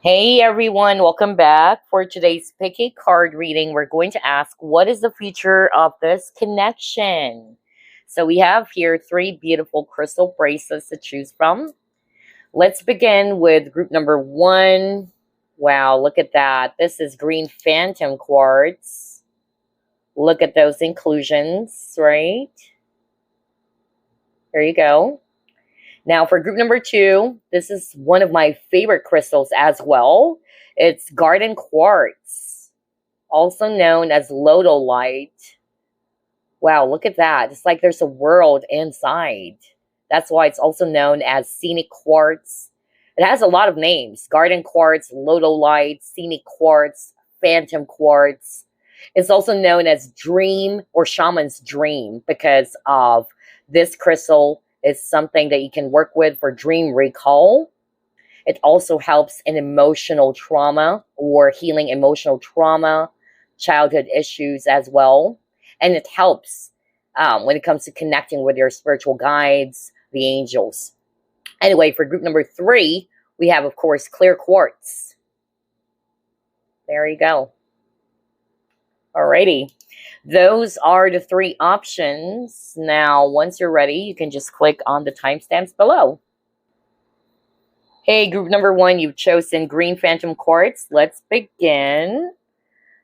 Hey everyone, welcome back. For today's pick a card reading, we're going to ask what is the future of this connection? So we have here three beautiful crystal bracelets to choose from. Let's begin with group number one. Wow, look at that. This is green phantom quartz. Look at those inclusions, right? There you go. Now, for group number two, this is one of my favorite crystals as well. It's garden quartz, also known as Lodolite. Wow, look at that. It's like there's a world inside. That's why it's also known as scenic quartz. It has a lot of names: garden quartz, Lodolite, scenic quartz, phantom quartz. It's also known as dream or shaman's dream because of this crystal is something that you can work with for dream recall. It also helps in emotional trauma or healing emotional trauma, childhood issues as well. And it helps when it comes to connecting with your spiritual guides, the angels. Anyway, for group number three, we have, of course, clear quartz. There you go. Alrighty. Those are the three options. Now, once you're ready, you can just click on the timestamps below. Hey, group number one, you've chosen green phantom quartz. Let's begin.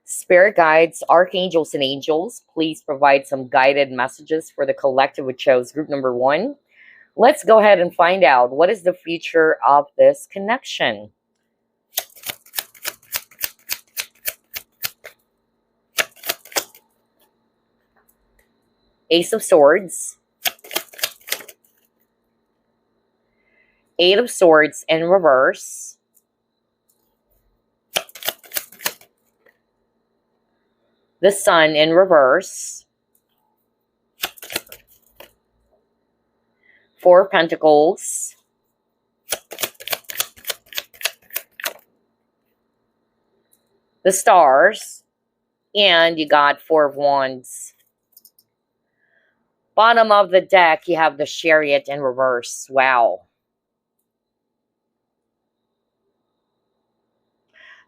Spirit guides, archangels, and angels, please provide some guided messages for the collective who chose group number one. Let's go ahead and find out what is the future of this connection. Ace of Swords, Eight of Swords in reverse, the Sun in reverse, Four of Pentacles, the Stars, and you got Four of Wands. Bottom of the deck, you have the Chariot in reverse. Wow.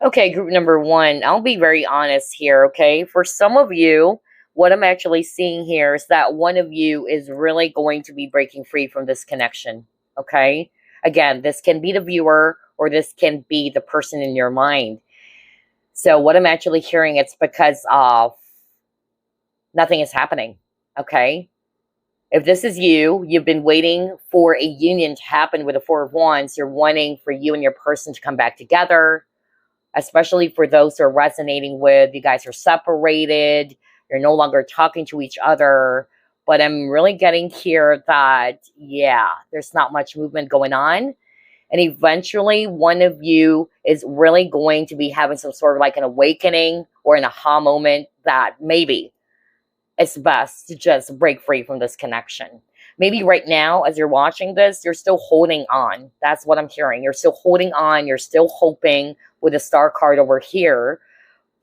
Okay, group number one, I'll be very honest here, okay? For some of you, what I'm actually seeing here is that one of you is really going to be breaking free from this connection, okay? Again, this can be the viewer or this can be the person in your mind. So what I'm actually hearing, it's because of nothing is happening, okay? If this is you, you've been waiting for a union to happen with the Four of Wands. You're wanting for you and your person to come back together, especially for those who are resonating with, you guys are separated, you're no longer talking to each other. But I'm really getting here that, yeah, there's not much movement going on. And eventually, one of you is really going to be having some sort of like an awakening or an aha moment that maybe it's best to just break free from this connection. Maybe right now, as you're watching this, you're still holding on. That's what I'm hearing. You're still holding on. You're still hoping with the star card over here.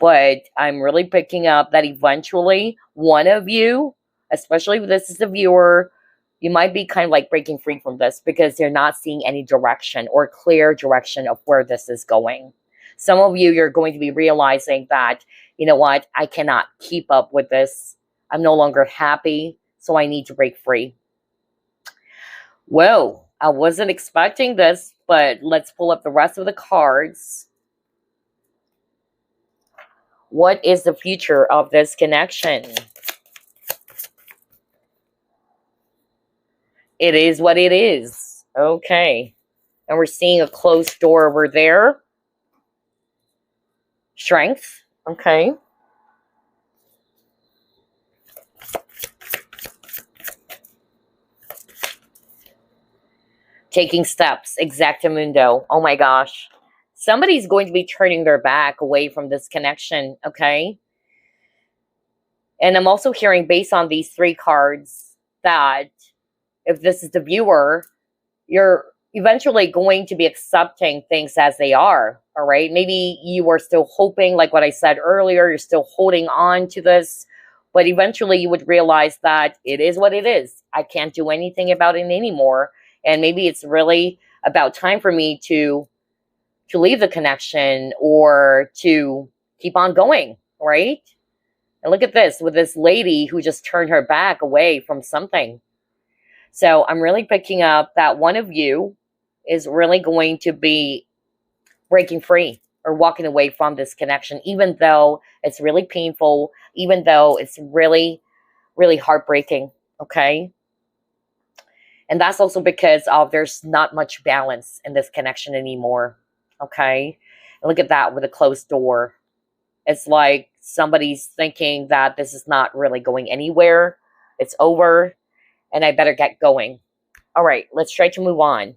But I'm really picking up that eventually one of you, especially if this is the viewer, you might be kind of like breaking free from this because you're not seeing any direction or clear direction of where this is going. Some of you, you're going to be realizing that, you know what, I cannot keep up with this. I'm no longer happy, so I need to break free. Whoa, I wasn't expecting this, but let's pull up the rest of the cards. What is the future of this connection? It is what it is. Okay. And we're seeing a closed door over there. Strength. Okay. Taking steps. Exactamundo. Oh my gosh. Somebody's going to be turning their back away from this connection. Okay. And I'm also hearing, based on these three cards, that if this is the viewer, you're eventually going to be accepting things as they are. All right. Maybe you are still hoping, like what I said earlier, you're still holding on to this, but eventually you would realize that it is what it is. I can't do anything about it anymore. And maybe it's really about time for me to to leave the connection or to keep on going, right? And look at this with this lady who just turned her back away from something. So I'm really picking up that one of you is really going to be breaking free or walking away from this connection, even though it's really painful, even though it's really, really heartbreaking, okay? And that's also because of there's not much balance in this connection anymore, okay? And look at that with a closed door. It's like somebody's thinking that this is not really going anywhere. It's over, and I better get going. All right, let's try to move on.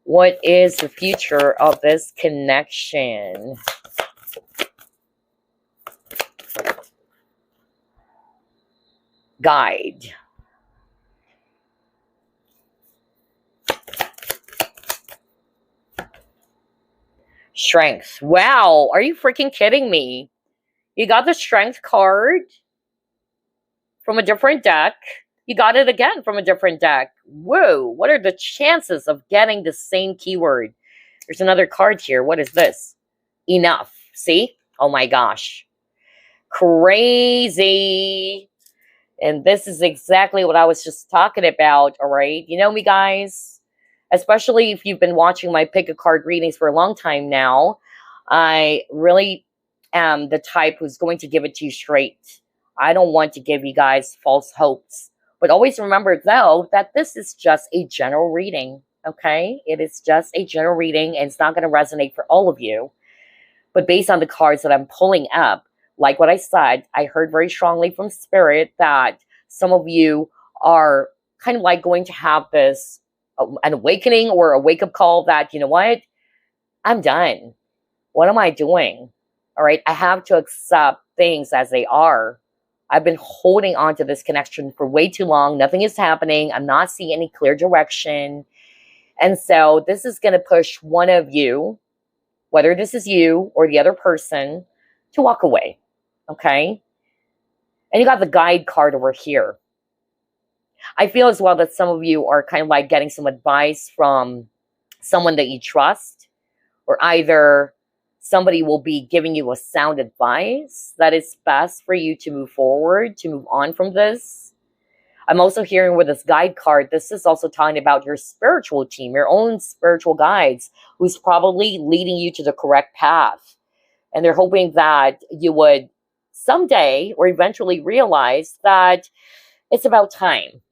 What is the future of this connection? Guide. Strength. Wow, are you freaking kidding me? You got the strength card from a different deck. You got it again from a different deck. Whoa, what are the chances of getting the same keyword? There's another card here. What is this? Enough. See? Oh my gosh. Crazy. And this is exactly what I was just talking about, all right? You know me, guys? Especially if you've been watching my pick a card readings for a long time now, I really am the type who's going to give it to you straight. I don't want to give you guys false hopes. But always remember, though, that this is just a general reading, okay? It is just a general reading, and it's not going to resonate for all of you. But based on the cards that I'm pulling up, like what I said, I heard very strongly from Spirit that some of you are kind of like going to have this an awakening or a wake-up call that, you know what? I'm done. What am I doing? All right, I have to accept things as they are. I've been holding on to this connection for way too long. Nothing is happening. I'm not seeing any clear direction. And so this is going to push one of you, whether this is you or the other person, to walk away. Okay? And you got the guide card over here. I feel as well that some of you are kind of like getting some advice from someone that you trust, or either somebody will be giving you a sound advice that is best for you to move forward, to move on from this. I'm also hearing with this guide card, this is also talking about your spiritual team, your own spiritual guides, who's probably leading you to the correct path. And they're hoping that you would someday or eventually realize that it's about time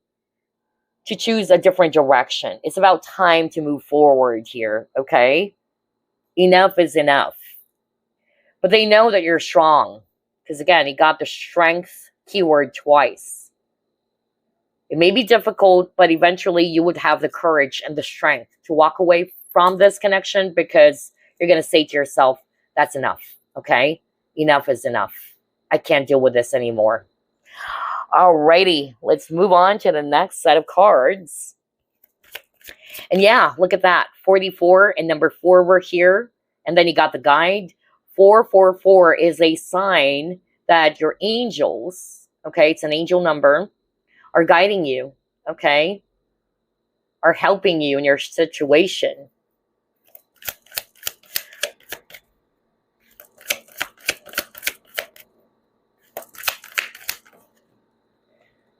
to choose a different direction. It's about time to move forward here, okay? Enough is enough. But they know that you're strong. Because again, you got the strength keyword twice. It may be difficult, but eventually you would have the courage and the strength to walk away from this connection, because you're going to say to yourself, that's enough, okay? Enough is enough. I can't deal with this anymore. Alrighty, let's move on to the next set of cards. And yeah, look at that. 44 and number 4 were here. And then you got the guide. 444 is a sign that your angels, okay, it's an angel number, are guiding you, okay, are helping you in your situation.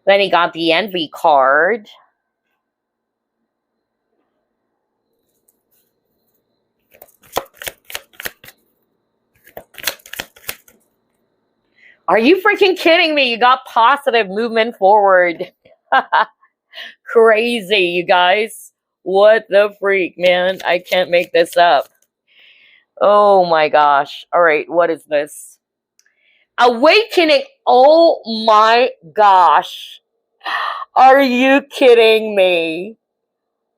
Then he got the envy card. Are you freaking kidding me? You got positive movement forward. Crazy, you guys. What the freak, man? I can't make this up. Oh my gosh. All right, what is this? Awakening. Oh my gosh. Are you kidding me?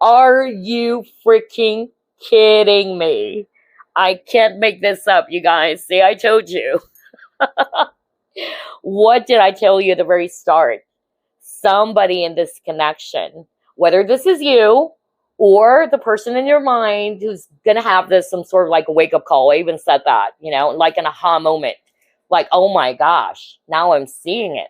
Are you freaking kidding me? I can't make this up, you guys. See, I told you. What did I tell you at the very start? Somebody in this connection, whether this is you or the person in your mind who's going to have this, some sort of like a wake-up call. I even said that, you know, like an aha moment. Like, oh my gosh, now I'm seeing it.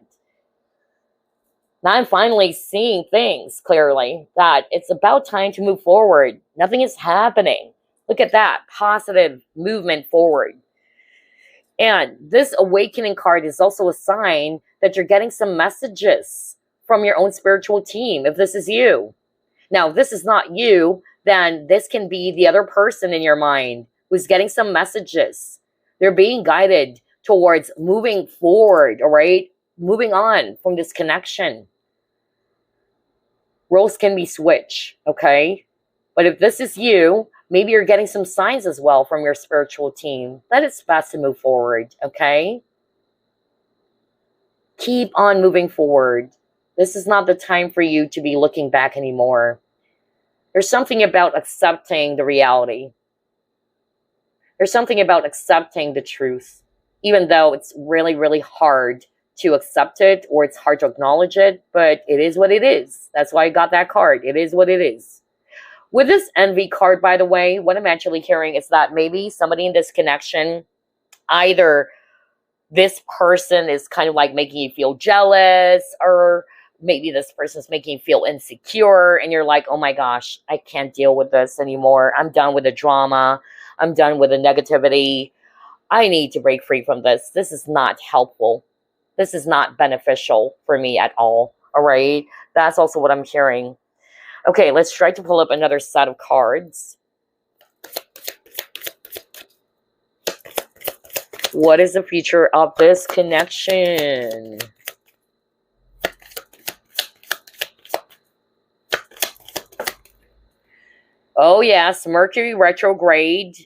Now I'm finally seeing things clearly, that it's about time to move forward. Nothing is happening. Look at that positive movement forward. And this awakening card is also a sign that you're getting some messages from your own spiritual team, if this is you. Now, if this is not you, then this can be the other person in your mind who's getting some messages. They're being guided towards moving forward, all right? Moving on from this connection. Roles can be switched, okay? But if this is you, maybe you're getting some signs as well from your spiritual team that it's best to move forward, okay? Keep on moving forward. This is not the time for you to be looking back anymore. There's something about accepting the reality. There's something about accepting the truth, even though it's really, really hard to accept it, or it's hard to acknowledge it, but it is what it is. That's why I got that card. It is what it is. With this envy card, by the way, what I'm actually hearing is that maybe somebody in this connection, either this person is kind of like making you feel jealous, or maybe this person's making you feel insecure, and you're like, oh my gosh, I can't deal with this anymore. I'm done with the drama. I'm done with the negativity. I need to break free from this. This is not helpful. This is not beneficial for me at all. All right. That's also what I'm hearing. Okay, let's try to pull up another set of cards. What is the future of this connection? Oh, yes. Mercury retrograde,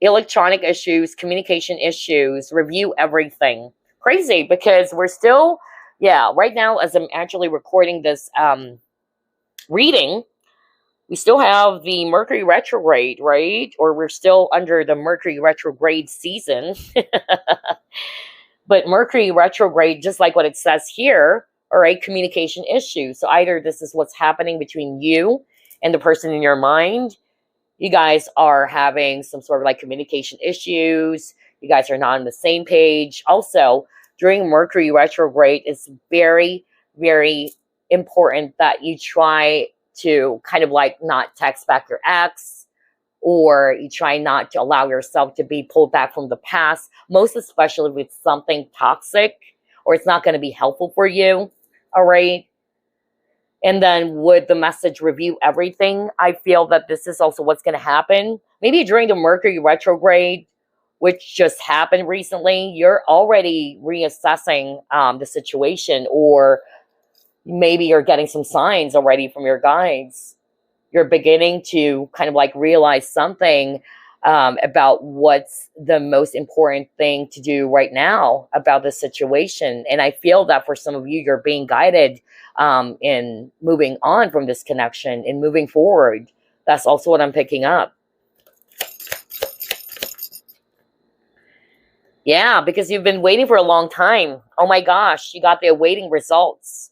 electronic issues, communication issues, review everything. Crazy, because we're still, right now, as I'm actually recording this reading, we still have the Mercury retrograde, right? Or we're still under the Mercury retrograde season. But Mercury retrograde, just like what it says here, all right, communication issues. So either this is what's happening between you and the person in your mind. You guys are having some sort of like communication issues. You guys are not on the same page. Also, during Mercury retrograde, it's very, very important that you try to kind of like not text back your ex, or you try not to allow yourself to be pulled back from the past, most especially with something toxic, or it's not going to be helpful for you. All right. And then with the message review everything, I feel that this is also what's going to happen. Maybe during the Mercury retrograde, which just happened recently, you're already reassessing the situation, or maybe you're getting some signs already from your guides. You're beginning to kind of like realize something about what's the most important thing to do right now about this situation. And I feel that for some of you, you're being guided in moving on from this connection and moving forward. That's also what I'm picking up. Yeah, because you've been waiting for a long time. Oh my gosh, you got the awaiting results.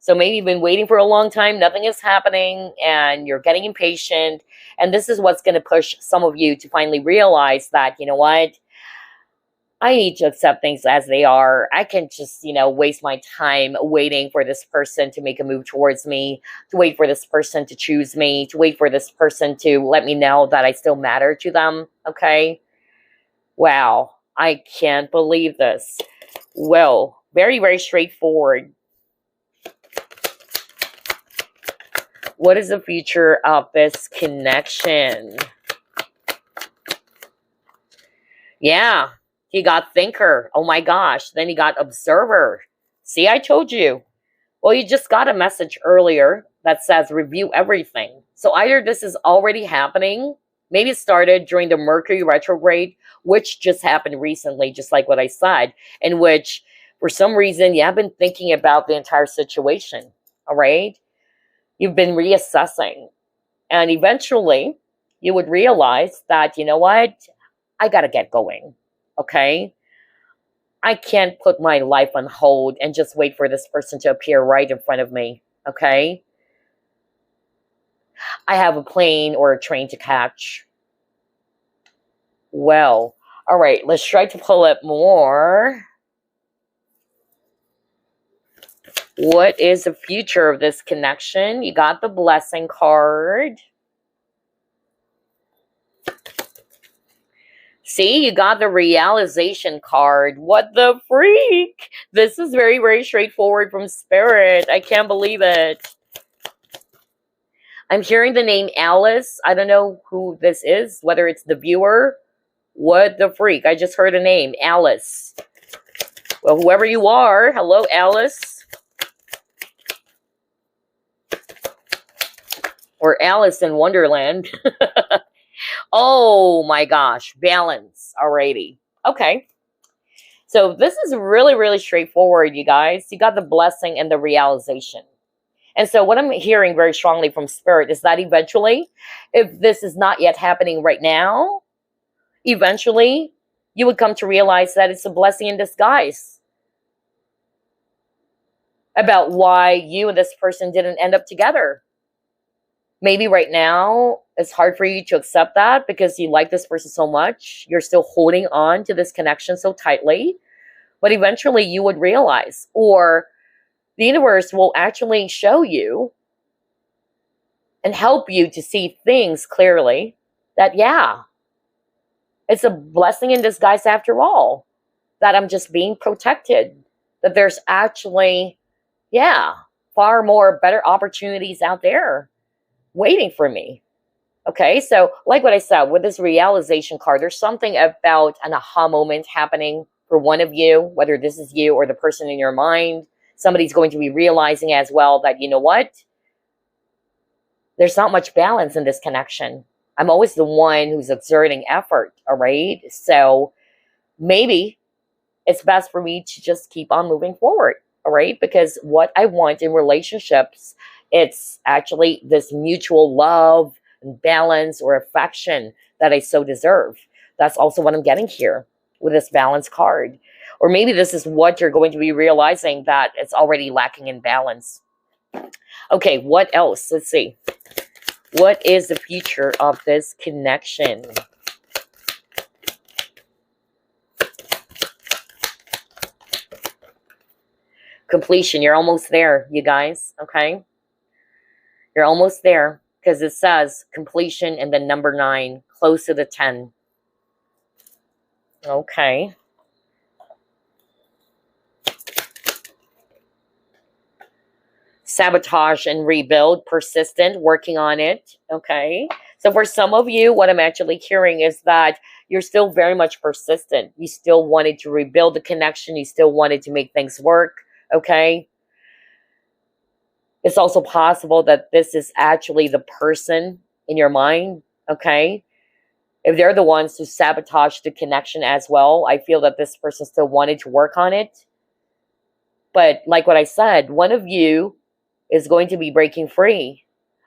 So maybe you've been waiting for a long time, nothing is happening, and you're getting impatient. And this is what's going to push some of you to finally realize that, you know what? I need to accept things as they are. I can just, waste my time waiting for this person to make a move towards me, to wait for this person to choose me, to wait for this person to let me know that I still matter to them. Okay? Wow. I can't believe this. Well, very, very straightforward. What is the future of this connection? Yeah, he got thinker. Oh my gosh. Then he got observer. See, I told you. Well, you just got a message earlier that says review everything. So either this is already happening, maybe it started during the Mercury retrograde, which just happened recently, just like what I said, in which for some reason you have been thinking about the entire situation. All right. You've been reassessing, and eventually you would realize that, you know what? I got to get going. Okay. I can't put my life on hold and just wait for this person to appear right in front of me. Okay. I have a plane or a train to catch. Well, all right, let's try to pull up more. What is the future of this connection? You got the blessing card. See, you got the realization card. What the freak? This is very, very straightforward from Spirit. I can't believe it. I'm hearing the name Alice. I don't know who this is, whether it's the viewer. What the freak? I just heard a name, Alice. Well, whoever you are, hello, Alice. Or Alice in Wonderland. Oh my gosh, balance. Alrighty. Okay. So this is really, really straightforward, you guys. You got the blessing and the realization. And so what I'm hearing very strongly from Spirit is that eventually, if this is not yet happening right now, eventually you would come to realize that it's a blessing in disguise about why you and this person didn't end up together. Maybe right now it's hard for you to accept that because you like this person so much. You're still holding on to this connection so tightly. But eventually you would realize, or the universe will actually show you and help you to see things clearly that, yeah, it's a blessing in disguise after all, that I'm just being protected, that there's actually, yeah, far more better opportunities out there waiting for me. Okay, so like what I said, with this realization card, there's something about an aha moment happening for one of you, whether this is you or the person in your mind. Somebody's going to be realizing as well that, you know what? There's not much balance in this connection. I'm always the one who's exerting effort, all right? So maybe it's best for me to just keep on moving forward, all right? Because what I want in relationships, it's actually this mutual love and balance or affection that I so deserve. That's also what I'm getting here with this balance card. Or maybe this is what you're going to be realizing, that it's already lacking in balance. Okay, what else? Let's see. What is the future of this connection? Completion. You're almost there, you guys. Okay? You're almost there because it says completion and then number 9, close to the 10. Okay. Sabotage and rebuild, persistent, working on it. Okay. So for some of you, what I'm actually hearing is that you're still very much persistent. You still wanted to rebuild the connection. You still wanted to make things work. Okay. It's also possible that this is actually the person in your mind. Okay. If they're the ones who sabotage the connection as well, I feel that this person still wanted to work on it. But like what I said, one of you is going to be breaking free.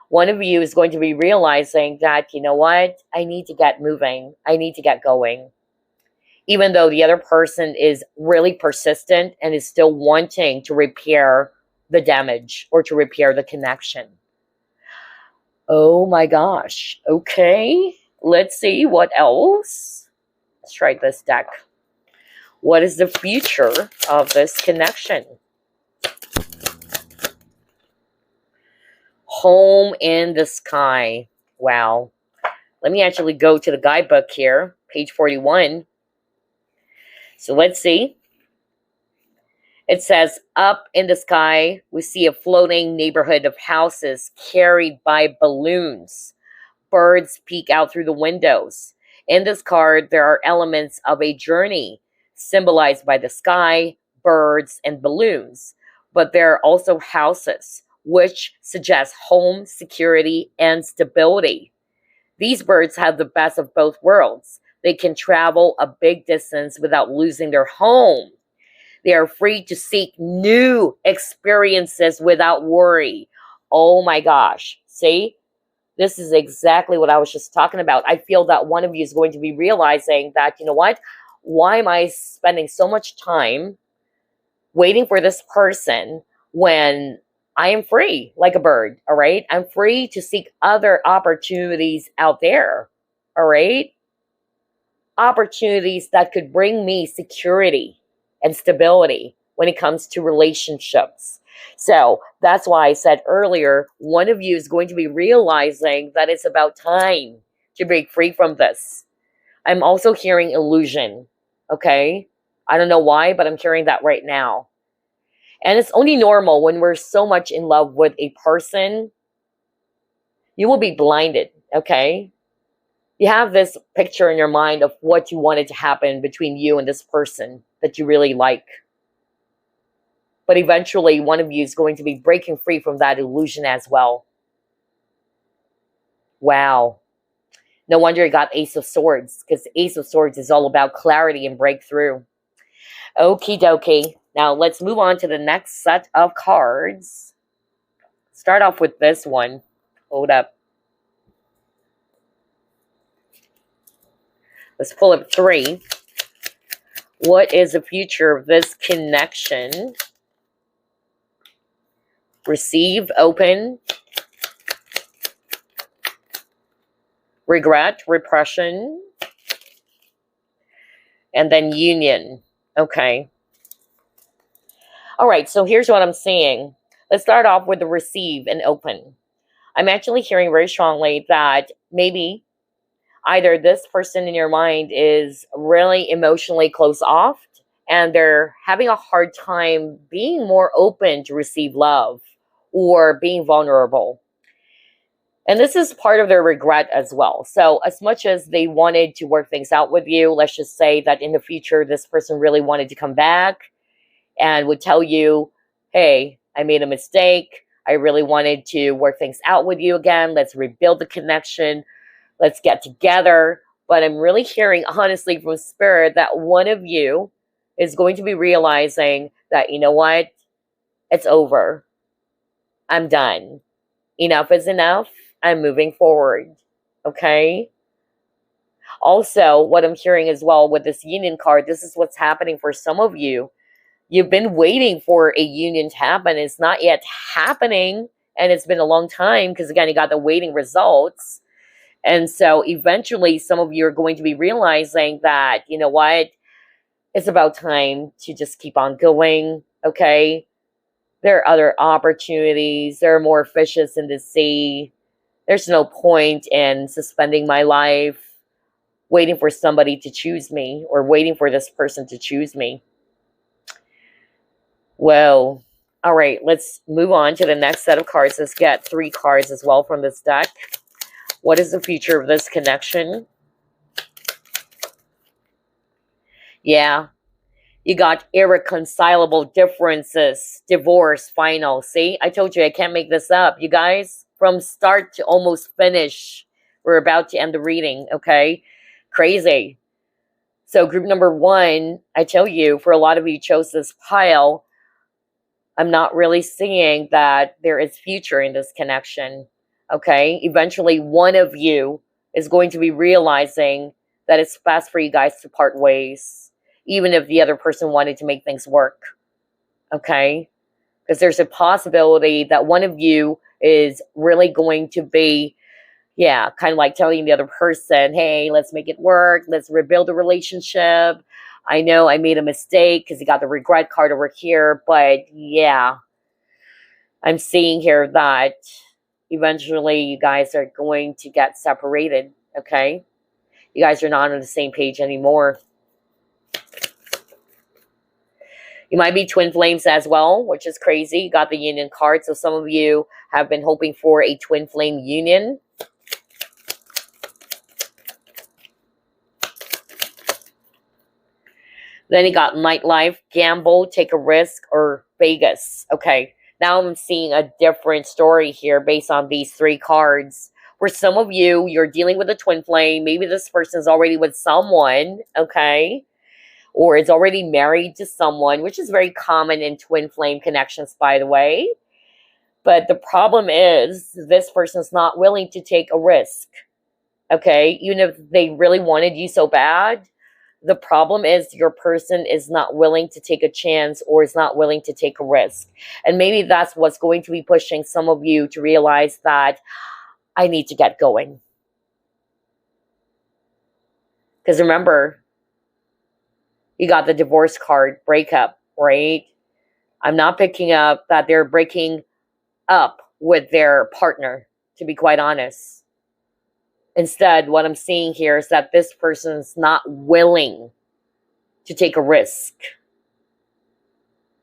One of you is going to be realizing that, you know what, I need to get moving. I need to get going. Even though the other person is really persistent and is still wanting to repair the damage or to repair the connection. Oh my gosh. Okay. Let's see what else. Let's try this deck. What is the future of this connection? Home in the sky. Wow. Let me actually go to the guidebook here, page 41. So let's see. It says, up in the sky, we see a floating neighborhood of houses carried by balloons. Birds peek out through the windows. In this card, there are elements of a journey symbolized by the sky, birds, and balloons. But there are also houses, which suggests home, security, and stability. These birds have the best of both worlds. They can travel a big distance without losing their home. They are free to seek new experiences without worry. Oh my gosh. See? This is exactly what I was just talking about. I feel that one of you is going to be realizing that, you know what? Why am I spending so much time waiting for this person when I am free like a bird, all right? I'm free to seek other opportunities out there, all right? Opportunities that could bring me security and stability when it comes to relationships. So that's why I said earlier, one of you is going to be realizing that it's about time to break free from this. I'm also hearing illusion. Okay? I don't know why, but I'm hearing that right now. And it's only normal when we're so much in love with a person, you will be blinded. Okay? You have this picture in your mind of what you wanted to happen between you and this person that you really like. But eventually, one of you is going to be breaking free from that illusion as well. Wow. No wonder you got Ace of Swords, because Ace of Swords is all about clarity and breakthrough. Okie dokie. Now, let's move on to the next set of cards. Start off with this one. Hold up. Let's pull up 3. What is the future of this connection? Receive, open, regret, repression, and then union. Okay. All right, so here's what I'm seeing. Let's start off with the receive and open. I'm actually hearing very strongly that maybe either this person in your mind is really emotionally closed off and they're having a hard time being more open to receive love or being vulnerable. And this is part of their regret as well. So as much as they wanted to work things out with you, let's just say that in the future, this person really wanted to come back and would tell you, hey, I made a mistake. I really wanted to work things out with you again. Let's rebuild the connection. Let's get together. But I'm really hearing, honestly, from Spirit that one of you is going to be realizing that, you know what? It's over. I'm done. Enough is enough. I'm moving forward. Okay? Also, what I'm hearing as well with this union card, this is what's happening for some of you. You've been waiting for a union to happen. It's not yet happening. And it's been a long time because, again, you got the waiting results. And so eventually some of you are going to be realizing that, you know what? It's about time to just keep on going. Okay? There are other opportunities. There are more fishes in the sea. There's no point in suspending my life, waiting for somebody to choose me or waiting for this person to choose me. Well, all right, let's move on to the next set of cards. Let's get 3 cards as well from this deck. What is the future of this connection? Yeah, you got irreconcilable differences, divorce, final. See, I told you I can't make this up. You guys, from start to almost finish, we're about to end the reading, okay? Crazy. So group number 1, I tell you, for a lot of you chose this pile, I'm not really seeing that there is future in this connection, okay? Eventually, one of you is going to be realizing that it's best for you guys to part ways, even if the other person wanted to make things work, okay? Because there's a possibility that one of you is really going to be, yeah, kind of like telling the other person, hey, let's make it work. Let's rebuild the relationship. I know I made a mistake because you got the regret card over here. But yeah, I'm seeing here that eventually you guys are going to get separated, okay? You guys are not on the same page anymore. You might be twin flames as well, which is crazy. You got the union card. So some of you have been hoping for a twin flame union. Then you got nightlife, gamble, take a risk, or Vegas. Okay, now I'm seeing a different story here based on these 3 cards. For some of you, you're dealing with a twin flame. Maybe this person is already with someone, okay? Or is already married to someone, which is very common in twin flame connections, by the way. But the problem is this person's not willing to take a risk, okay? Even if they really wanted you so bad, the problem is your person is not willing to take a chance or is not willing to take a risk. And maybe that's what's going to be pushing some of you to realize that I need to get going. Because remember, you got the divorce card, breakup, right? I'm not picking up that they're breaking up with their partner, to be quite honest. Instead, what I'm seeing here is that this person's not willing to take a risk.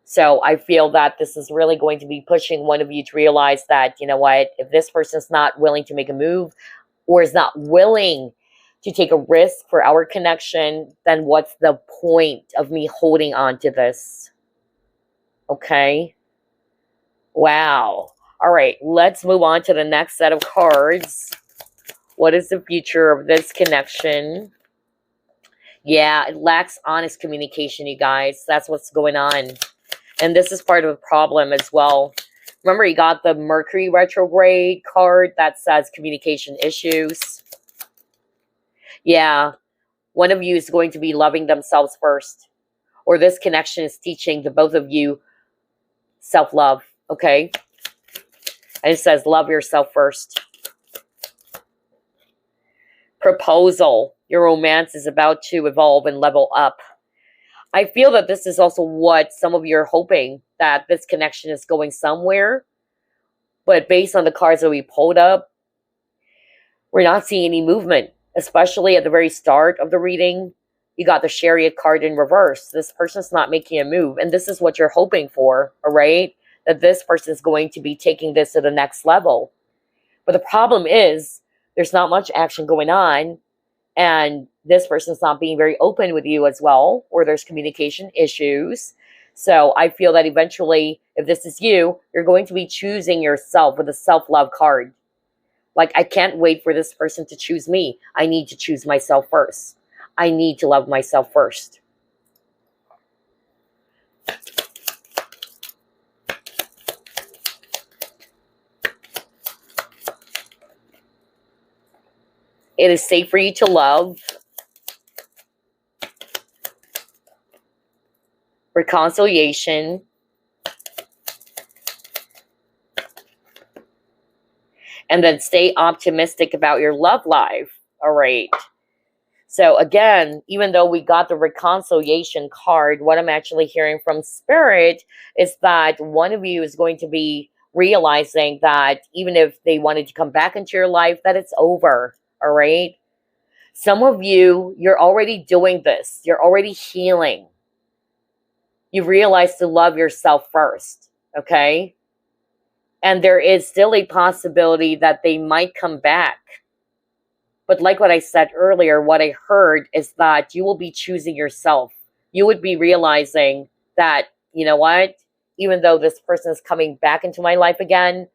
So I feel that this is really going to be pushing one of you to realize that, you know what, if this person's not willing to make a move or is not willing to take a risk for our connection, then what's the point of me holding on to this? Okay. Wow. All right, let's move on to the next set of cards. What is the future of this connection? Yeah, it lacks honest communication, you guys. That's what's going on. And this is part of the problem as well. Remember, you got the Mercury retrograde card that says communication issues. Yeah, one of you is going to be loving themselves first. Or this connection is teaching the both of you self-love, okay? And it says love yourself first. Proposal. Your romance is about to evolve and level up. I feel that this is also what some of you are hoping, that this connection is going somewhere. But based on the cards that we pulled up, we're not seeing any movement, especially at the very start of the reading. You got the Chariot card in reverse. This person's not making a move. And this is what you're hoping for, all right? That this person is going to be taking this to the next level. But the problem is there's not much action going on. And this person's not being very open with you as well, or there's communication issues. So I feel that eventually, if this is you, you're going to be choosing yourself with a self-love card. Like, I can't wait for this person to choose me. I need to choose myself first. I need to love myself first. It is safe for you to love. Reconciliation. And then stay optimistic about your love life. All right. So again, even though we got the reconciliation card, what I'm actually hearing from Spirit is that one of you is going to be realizing that even if they wanted to come back into your life, that it's over. All right. Some of you, you're already doing this. You're already healing. You realize to love yourself first. Okay. And there is still a possibility that they might come back. But like what I said earlier, what I heard is that you will be choosing yourself. You would be realizing that, you know what? Even though this person is coming back into my life again,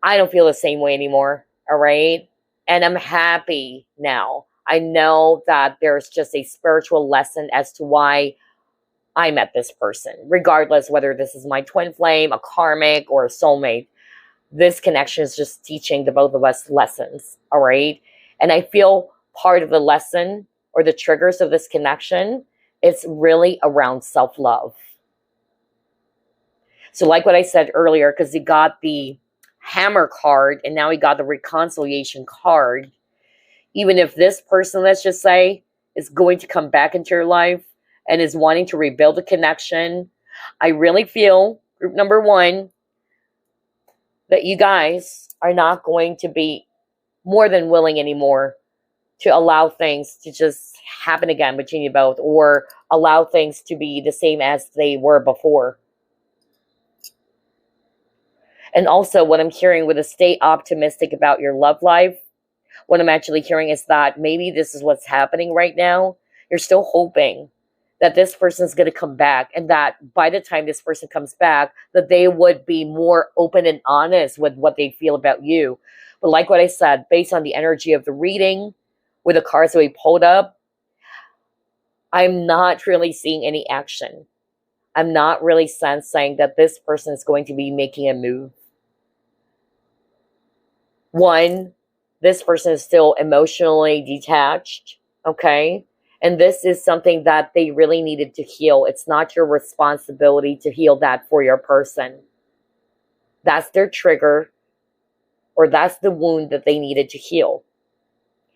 I don't feel the same way anymore. All right. And I'm happy now. I know that there's just a spiritual lesson as to why I met this person, regardless whether this is my twin flame, a karmic, or a soulmate. This connection is just teaching the both of us lessons. All right. And I feel part of the lesson or the triggers of this connection, it's really around self-love. So like what I said earlier, because you got the Hammer card, and now we got the reconciliation card. Even if this person, let's just say, is going to come back into your life and is wanting to rebuild the connection, I really feel, group number one, that you guys are not going to be more than willing anymore to allow things to just happen again between you both, or allow things to be the same as they were before. And also what I'm hearing with a stay optimistic about your love life, what I'm actually hearing is that maybe this is what's happening right now. You're still hoping that this person is going to come back, and that by the time this person comes back, that they would be more open and honest with what they feel about you. But like what I said, based on the energy of the reading, with the cards that we pulled up, I'm not really seeing any action. I'm not really sensing that this person is going to be making a move. One, this person is still emotionally detached, okay? And this is something that they really needed to heal. It's not your responsibility to heal that for your person. That's their trigger, or that's the wound that they needed to heal.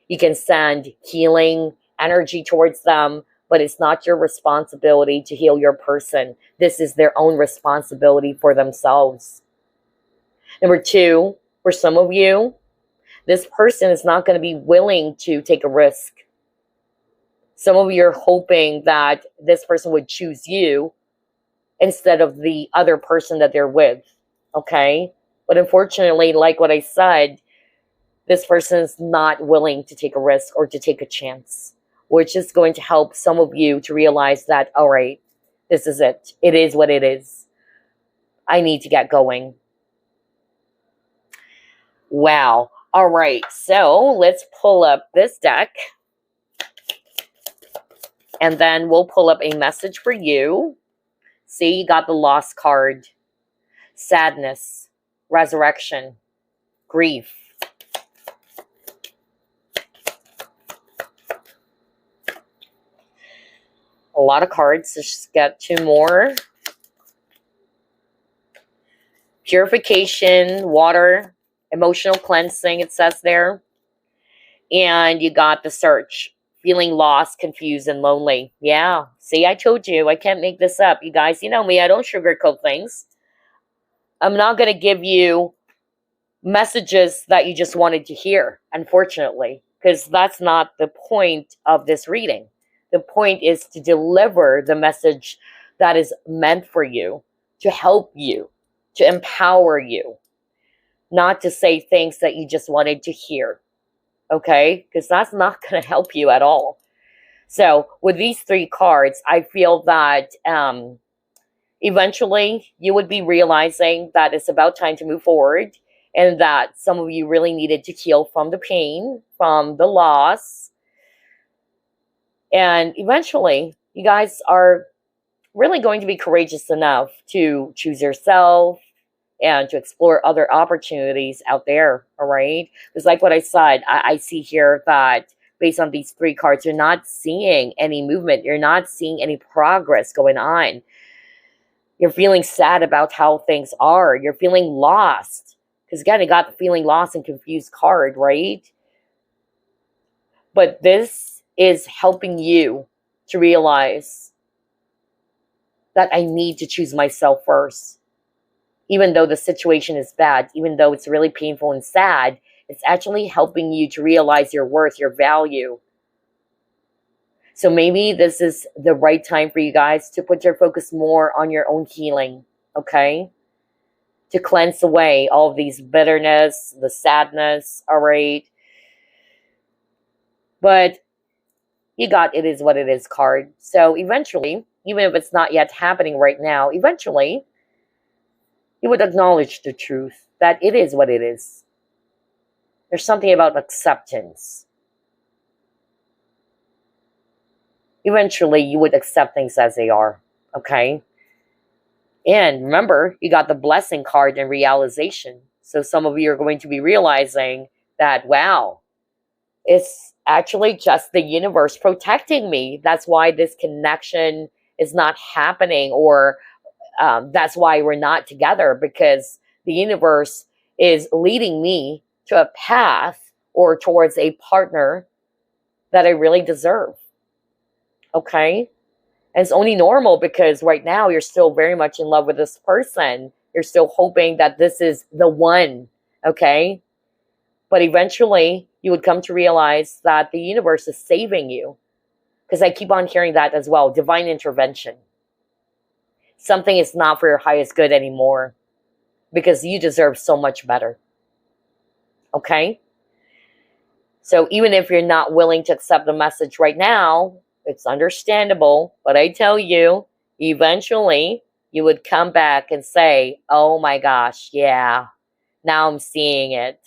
You can send healing energy towards them, but it's not your responsibility to heal your person. This is their own responsibility for themselves. Number two, for some of you, this person is not going to be willing to take a risk. Some of you are hoping that this person would choose you instead of the other person that they're with, okay? But unfortunately, like what I said, this person is not willing to take a risk or to take a chance, which is going to help some of you to realize that, all right, this is it. It is what it is. I need to get going. Wow. All right, so let's pull up this deck. And then we'll pull up a message for you. See, you got the Lost card. Sadness, resurrection, grief. A lot of cards. Let's just get two more. Purification, water, emotional cleansing, it says there. And you got the search. Feeling lost, confused, and lonely. Yeah. See, I told you. I can't make this up. You guys, you know me. I don't sugarcoat things. I'm not going to give you messages that you just wanted to hear, unfortunately, because that's not the point of this reading. The point is to deliver the message that is meant for you, to help you, to empower you, not to say things that you just wanted to hear. Okay? Because that's not going to help you at all. So with these three cards, I feel that eventually you would be realizing that it's about time to move forward, and that some of you really needed to heal from the pain, from the loss. And eventually you guys are really going to be courageous enough to choose yourself and to explore other opportunities out there, all right? Because like what I said, I see here that based on these three cards, you're not seeing any movement. You're not seeing any progress going on. You're feeling sad about how things are. You're feeling lost. Because again, you got the feeling lost and confused card, right? But this is helping you to realize that I need to choose myself first. Even though the situation is bad, even though it's really painful and sad, it's actually helping you to realize your worth, your value. So maybe this is the right time for you guys to put your focus more on your own healing, okay? To cleanse away all of these bitterness, the sadness, all right? But you got it is what it is card. So eventually, even if it's not yet happening right now, eventually, you would acknowledge the truth that it is what it is. There's something about acceptance. Eventually, you would accept things as they are, okay? And remember, you got the blessing card and realization. So some of you are going to be realizing that, wow, it's actually just the universe protecting me. That's why this connection is not happening, or that's why we're not together, because the universe is leading me to a path or towards a partner that I really deserve. Okay? And it's only normal because right now you're still very much in love with this person. You're still hoping that this is the one. Okay? But eventually you would come to realize that the universe is saving you. Because I keep on hearing that as well. Divine intervention. Something is not for your highest good anymore, because you deserve so much better. Okay? So even if you're not willing to accept the message right now, it's understandable. But I tell you, eventually you would come back and say, oh my gosh, yeah, now I'm seeing it.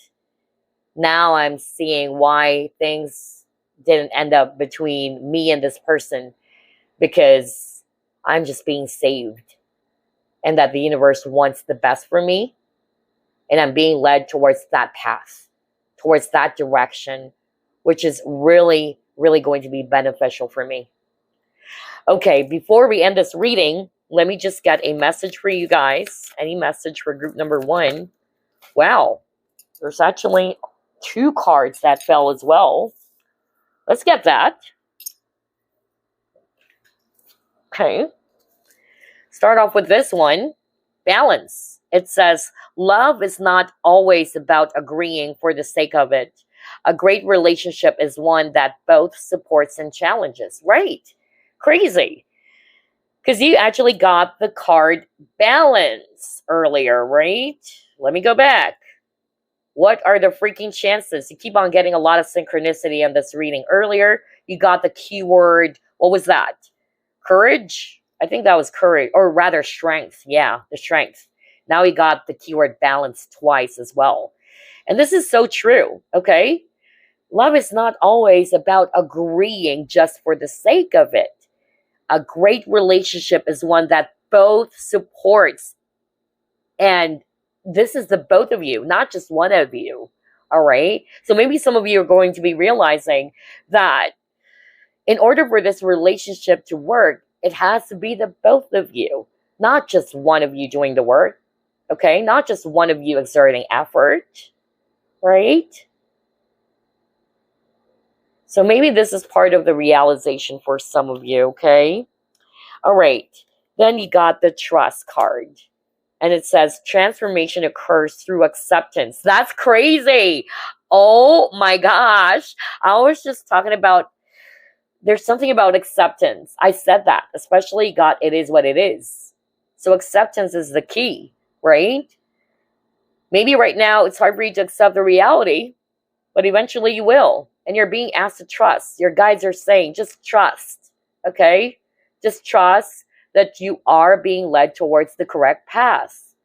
Now I'm seeing why things didn't end up between me and this person, because I'm just being saved, and that the universe wants the best for me, and I'm being led towards that path, towards that direction, which is really, really going to be beneficial for me. Okay, before we end this reading, let me just get a message for you guys. Any message for group number one? Wow, there's actually two cards that fell as well. Let's get that. Okay. Start off with this one. Balance. It says, love is not always about agreeing for the sake of it. A great relationship is one that both supports and challenges. Right. Crazy. Because you actually got the card balance earlier, right? Let me go back. What are the freaking chances? You keep on getting a lot of synchronicity on this reading. Earlier, you got the keyword, what was that? Courage? I think that was courage, or rather strength. Yeah, the strength. Now you got the keyword balance twice as well. And this is so true, okay? Love is not always about agreeing just for the sake of it. A great relationship is one that both supports, and this is the both of you, not just one of you. All right. So maybe some of you are going to be realizing that in order for this relationship to work, it has to be the both of you, not just one of you doing the work. Okay. Not just one of you exerting effort. Right. So maybe this is part of the realization for some of you. Okay. All right. Then you got the trust card. And it says transformation occurs through acceptance. That's crazy. Oh my gosh. I was just talking about, there's something about acceptance. I said that, especially got it is what it is. So acceptance is the key, right? Maybe right now it's hard for you to accept the reality, but eventually you will. And you're being asked to trust. Your guides are saying, just trust, okay? Just trust that you are being led towards the correct path.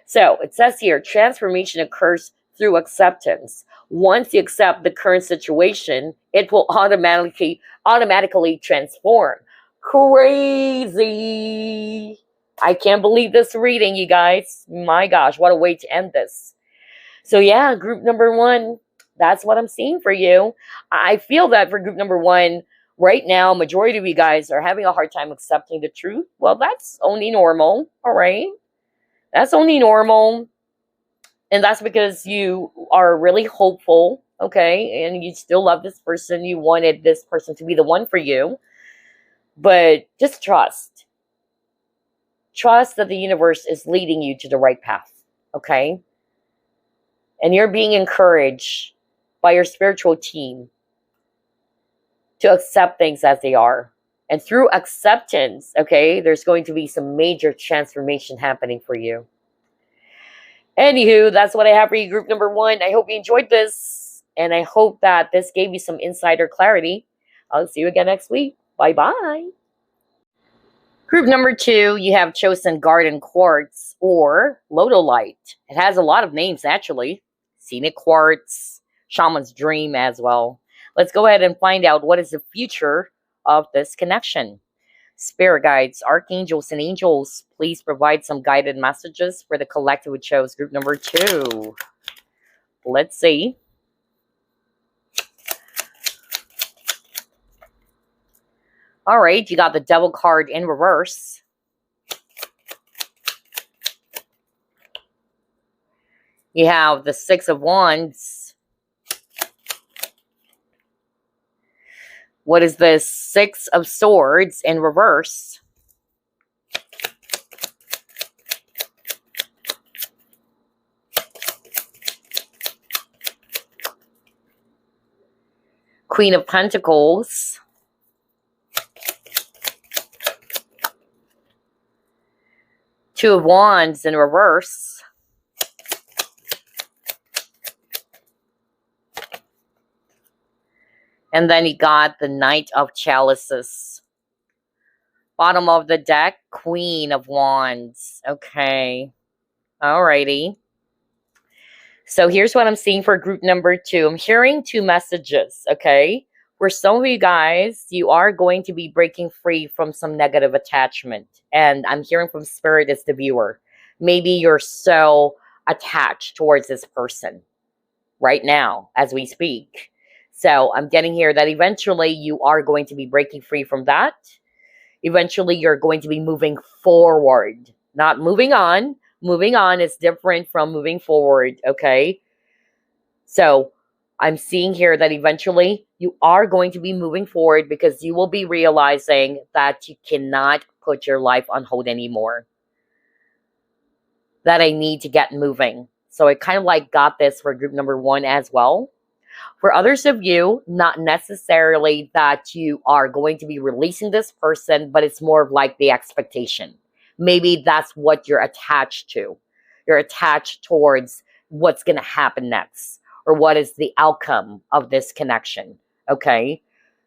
So it says here, transformation occurs through acceptance. Once you accept the current situation, it will automatically transform. Crazy. I can't believe this reading, you guys. My gosh, what a way to end this. So yeah, group number one, that's what I'm seeing for you. I feel that for group number one, right now, majority of you guys are having a hard time accepting the truth. Well, that's only normal, all right? That's only normal. And that's because you are really hopeful, okay? And you still love this person. You wanted this person to be the one for you. But just trust. Trust that the universe is leading you to the right path, okay? And you're being encouraged by your spiritual team to accept things as they are. And through acceptance, okay, there's going to be some major transformation happening for you. Anywho, that's what I have for you, group number one. I hope you enjoyed this. And I hope that this gave you some insider clarity. I'll see you again next week. Bye-bye. Group number two, you have chosen Garden Quartz or Lodolite. It has a lot of names, actually. Scenic Quartz, Shaman's Dream as well. Let's go ahead and find out what is the future of this connection. Spirit guides, archangels, and angels, please provide some guided messages for the collective who chose group number two. Let's see. All right, you got the Devil card in reverse. You have the Six of Wands. What is this? Six of Swords in reverse. Queen of Pentacles. Two of Wands in reverse. And then you got the Knight of Chalices. Bottom of the deck, Queen of Wands. Okay. Alrighty. So here's what I'm seeing for group number two. I'm hearing two messages, okay? For some of you guys, you are going to be breaking free from some negative attachment. And I'm hearing from Spirit as the viewer. Maybe you're so attached towards this person right now as we speak. So I'm getting here that eventually you are going to be breaking free from that. Eventually you're going to be moving forward, not moving on. Moving on is different from moving forward, okay? So I'm seeing here that eventually you are going to be moving forward because you will be realizing that you cannot put your life on hold anymore. That I need to get moving. So I kind of like got this for group number 1 as well. For others of you, not necessarily that you are going to be releasing this person, but it's more of like the expectation. Maybe that's what you're attached to. You're attached towards what's going to happen next or what is the outcome of this connection. Okay?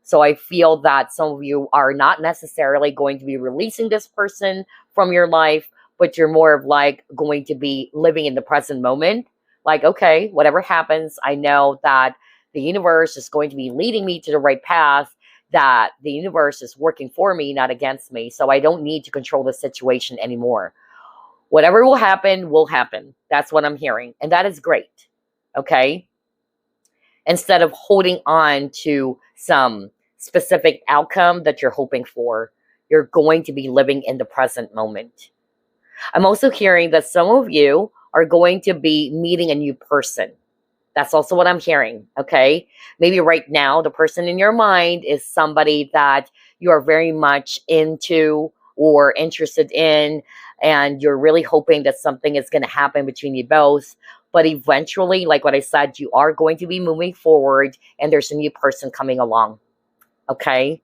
So I feel that some of you are not necessarily going to be releasing this person from your life, but you're more of like going to be living in the present moment. Like, okay, whatever happens, I know that the universe is going to be leading me to the right path, that the universe is working for me, not against me. So I don't need to control the situation anymore. Whatever will happen, will happen. That's what I'm hearing. And that is great. Okay? Instead of holding on to some specific outcome that you're hoping for, you're going to be living in the present moment. I'm also hearing that some of you are going to be meeting a new person. That's also what I'm hearing, okay? Maybe right now, the person in your mind is somebody that you are very much into or interested in, and you're really hoping that something is going to happen between you both. But eventually, like what I said, you are going to be moving forward, and there's a new person coming along, okay?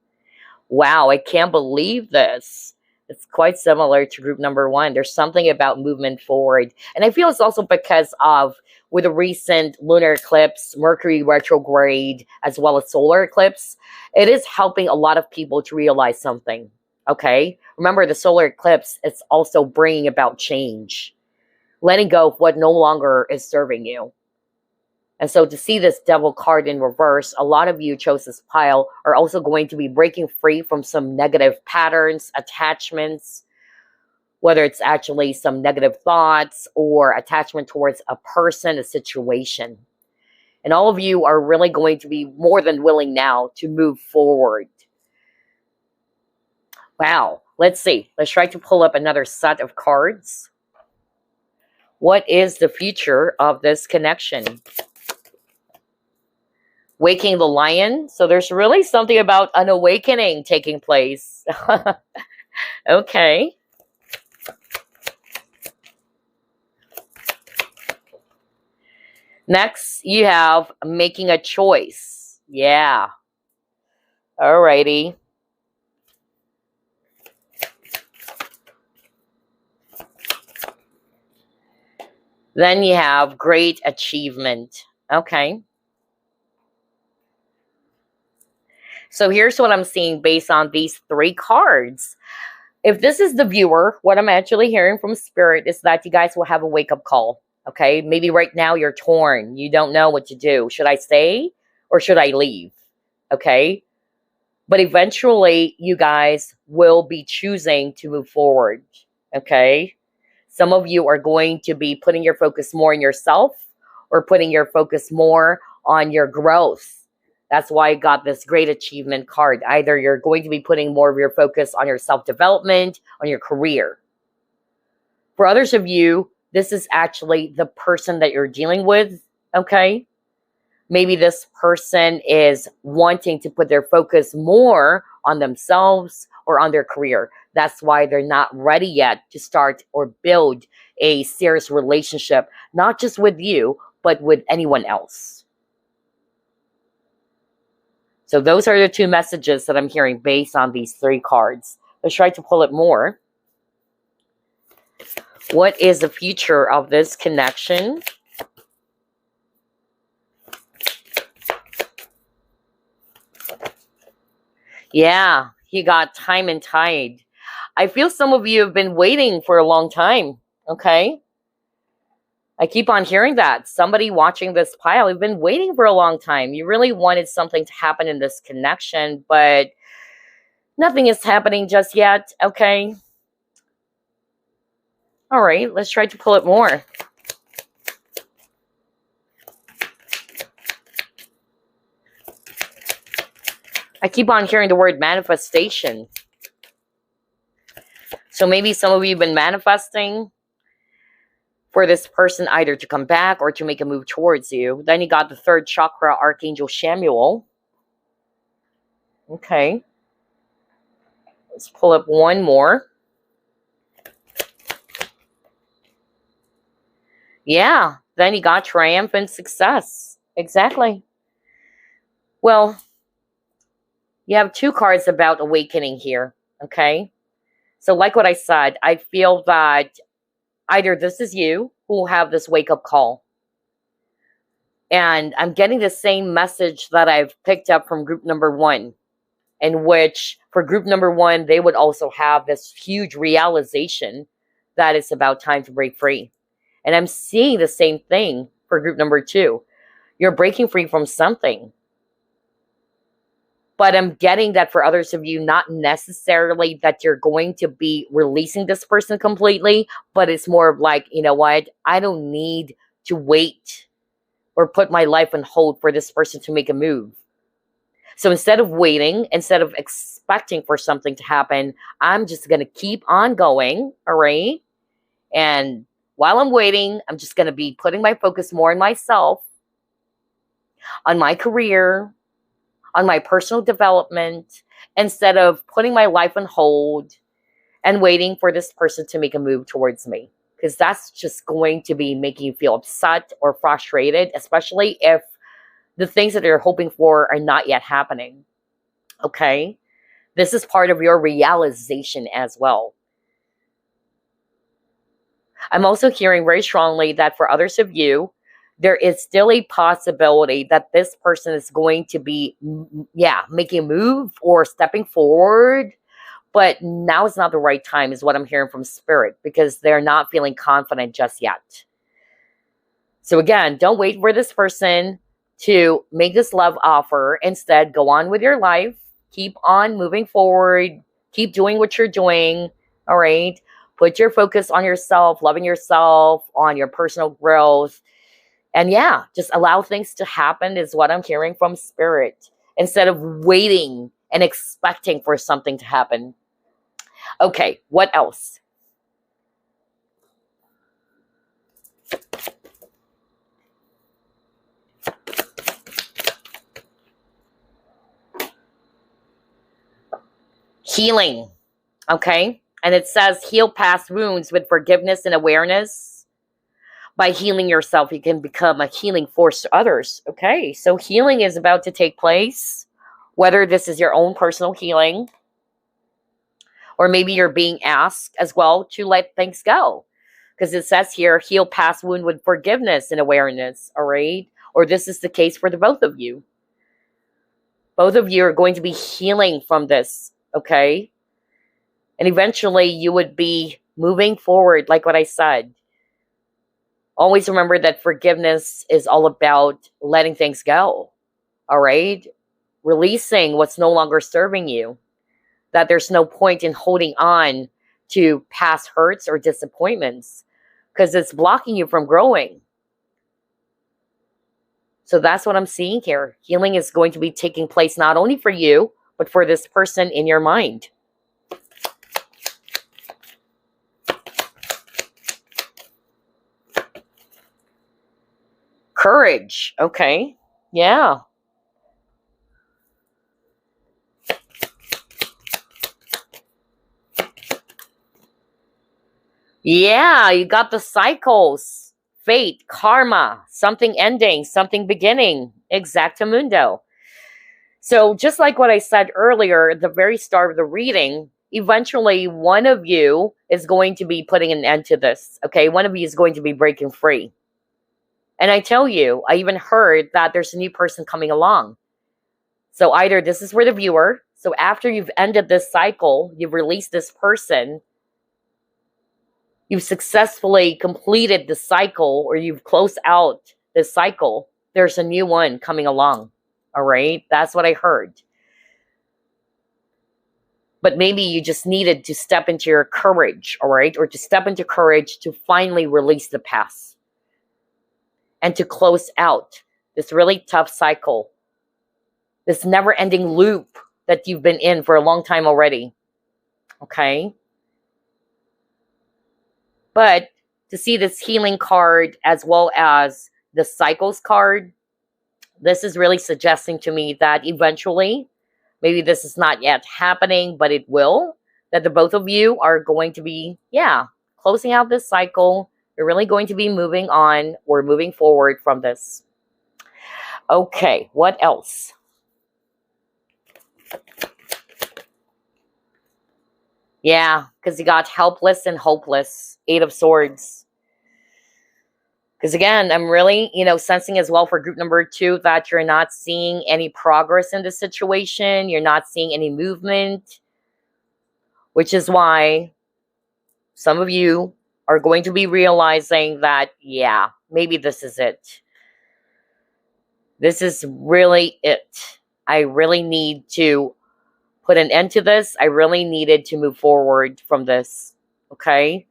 Wow, I can't believe this. It's quite similar to group number 1. There's something about movement forward. And I feel it's also because of, with the recent lunar eclipse, Mercury retrograde, as well as solar eclipse, it is helping a lot of people to realize something, okay? Remember, the solar eclipse is also bringing about change, letting go of what no longer is serving you. And so to see this devil card in reverse, a lot of you chose this pile are also going to be breaking free from some negative patterns, attachments, whether it's actually some negative thoughts or attachment towards a person, a situation. And all of you are really going to be more than willing now to move forward. Wow. Let's see. Let's try to pull up another set of cards. What is the future of this connection? Waking the lion. So there's really something about an awakening taking place. Okay. Next, you have making a choice. Yeah. Alrighty. Then you have great achievement. Okay. So here's what I'm seeing based on these 3 cards. If this is the viewer, what I'm actually hearing from Spirit is that you guys will have a wake-up call. Okay? Maybe right now you're torn. You don't know what to do. Should I stay or should I leave? Okay? But eventually, you guys will be choosing to move forward. Okay? Some of you are going to be putting your focus more on yourself or putting your focus more on your growth. That's why I got this great achievement card. Either you're going to be putting more of your focus on your self-development, on your career. For others of you, this is actually the person that you're dealing with, okay? Maybe this person is wanting to put their focus more on themselves or on their career. That's why they're not ready yet to start or build a serious relationship, not just with you, but with anyone else. So those are the 2 messages that I'm hearing based on these 3 cards. Let's try to pull it more. What is the future of this connection? Yeah, you got time and tide. I feel some of you have been waiting for a long time, okay? I keep on hearing that. Somebody watching this pile, you've been waiting for a long time. You really wanted something to happen in this connection, but nothing is happening just yet, okay? All right, let's try to pull it more. I keep on hearing the word manifestation. So maybe some of you have been manifesting for this person either to come back or to make a move towards you. Then you got the third chakra, Archangel Samuel. Okay. Let's pull up one more. Yeah. Then you got triumphant success. Exactly. Well, you have two cards about awakening here. Okay. So like what I said, I feel that either this is you who will have this wake-up call. And I'm getting the same message that I've picked up from group number 1, in which for group number 1, they would also have this huge realization that it's about time to break free. And I'm seeing the same thing for group number 2. You're breaking free from something. But I'm getting that for others of you, not necessarily that you're going to be releasing this person completely, but it's more of like, you know what? I don't need to wait or put my life on hold for this person to make a move. So instead of waiting, instead of expecting for something to happen, I'm just going to keep on going, all right? And while I'm waiting, I'm just going to be putting my focus more on myself, on my career, on my personal development, instead of putting my life on hold and waiting for this person to make a move towards me. Because that's just going to be making you feel upset or frustrated, especially if the things that you're hoping for are not yet happening. Okay? This is part of your realization as well. I'm also hearing very strongly that for others of you, there is still a possibility that this person is going to be, making a move or stepping forward. But now is not the right time is what I'm hearing from Spirit, because they're not feeling confident just yet. So again, don't wait for this person to make this love offer. Instead, go on with your life. Keep on moving forward. Keep doing what you're doing. All right? Put your focus on yourself, loving yourself, on your personal growth. And yeah, just allow things to happen is what I'm hearing from Spirit, instead of waiting and expecting for something to happen. Okay, what else? Healing, okay? And it says heal past wounds with forgiveness and awareness. By healing yourself, you can become a healing force to others, okay? So healing is about to take place, whether this is your own personal healing, or maybe you're being asked as well to let things go. Because it says here, heal past wound with forgiveness and awareness, all right? Or this is the case for the both of you. Both of you are going to be healing from this, okay? And eventually you would be moving forward, like what I said. Always remember that forgiveness is all about letting things go, all right? Releasing what's no longer serving you. That there's no point in holding on to past hurts or disappointments, because it's blocking you from growing. So that's what I'm seeing here. Healing is going to be taking place not only for you, but for this person in your mind. Courage. Okay. Yeah. Yeah, you got the cycles. Fate, karma, something ending, something beginning. Exactamundo. So just like what I said earlier, at the very start of the reading, eventually one of you is going to be putting an end to this. Okay, one of you is going to be breaking free. And I tell you, I even heard that there's a new person coming along. So either this is for the viewer. So after you've ended this cycle, you've released this person, you've successfully completed the cycle, or you've closed out this cycle, there's a new one coming along. All right? That's what I heard. But maybe you just needed to step into your courage, all right? Or to step into courage to finally release the past. And to close out this really tough cycle. This never-ending loop that you've been in for a long time already. Okay? But to see this healing card as well as the cycles card, this is really suggesting to me that eventually, maybe this is not yet happening, but it will, that the both of you are going to be, yeah, closing out this cycle. You're really going to be moving on or moving forward from this. Okay, what else? Yeah, because you got helpless and hopeless. 8 of Swords. Because again, I'm really, sensing as well for group number 2 that you're not seeing any progress in the situation. You're not seeing any movement. Which is why some of you are going to be realizing that, yeah, maybe this is it. This is really it. I really need to put an end to this. I really needed to move forward from this. Okay?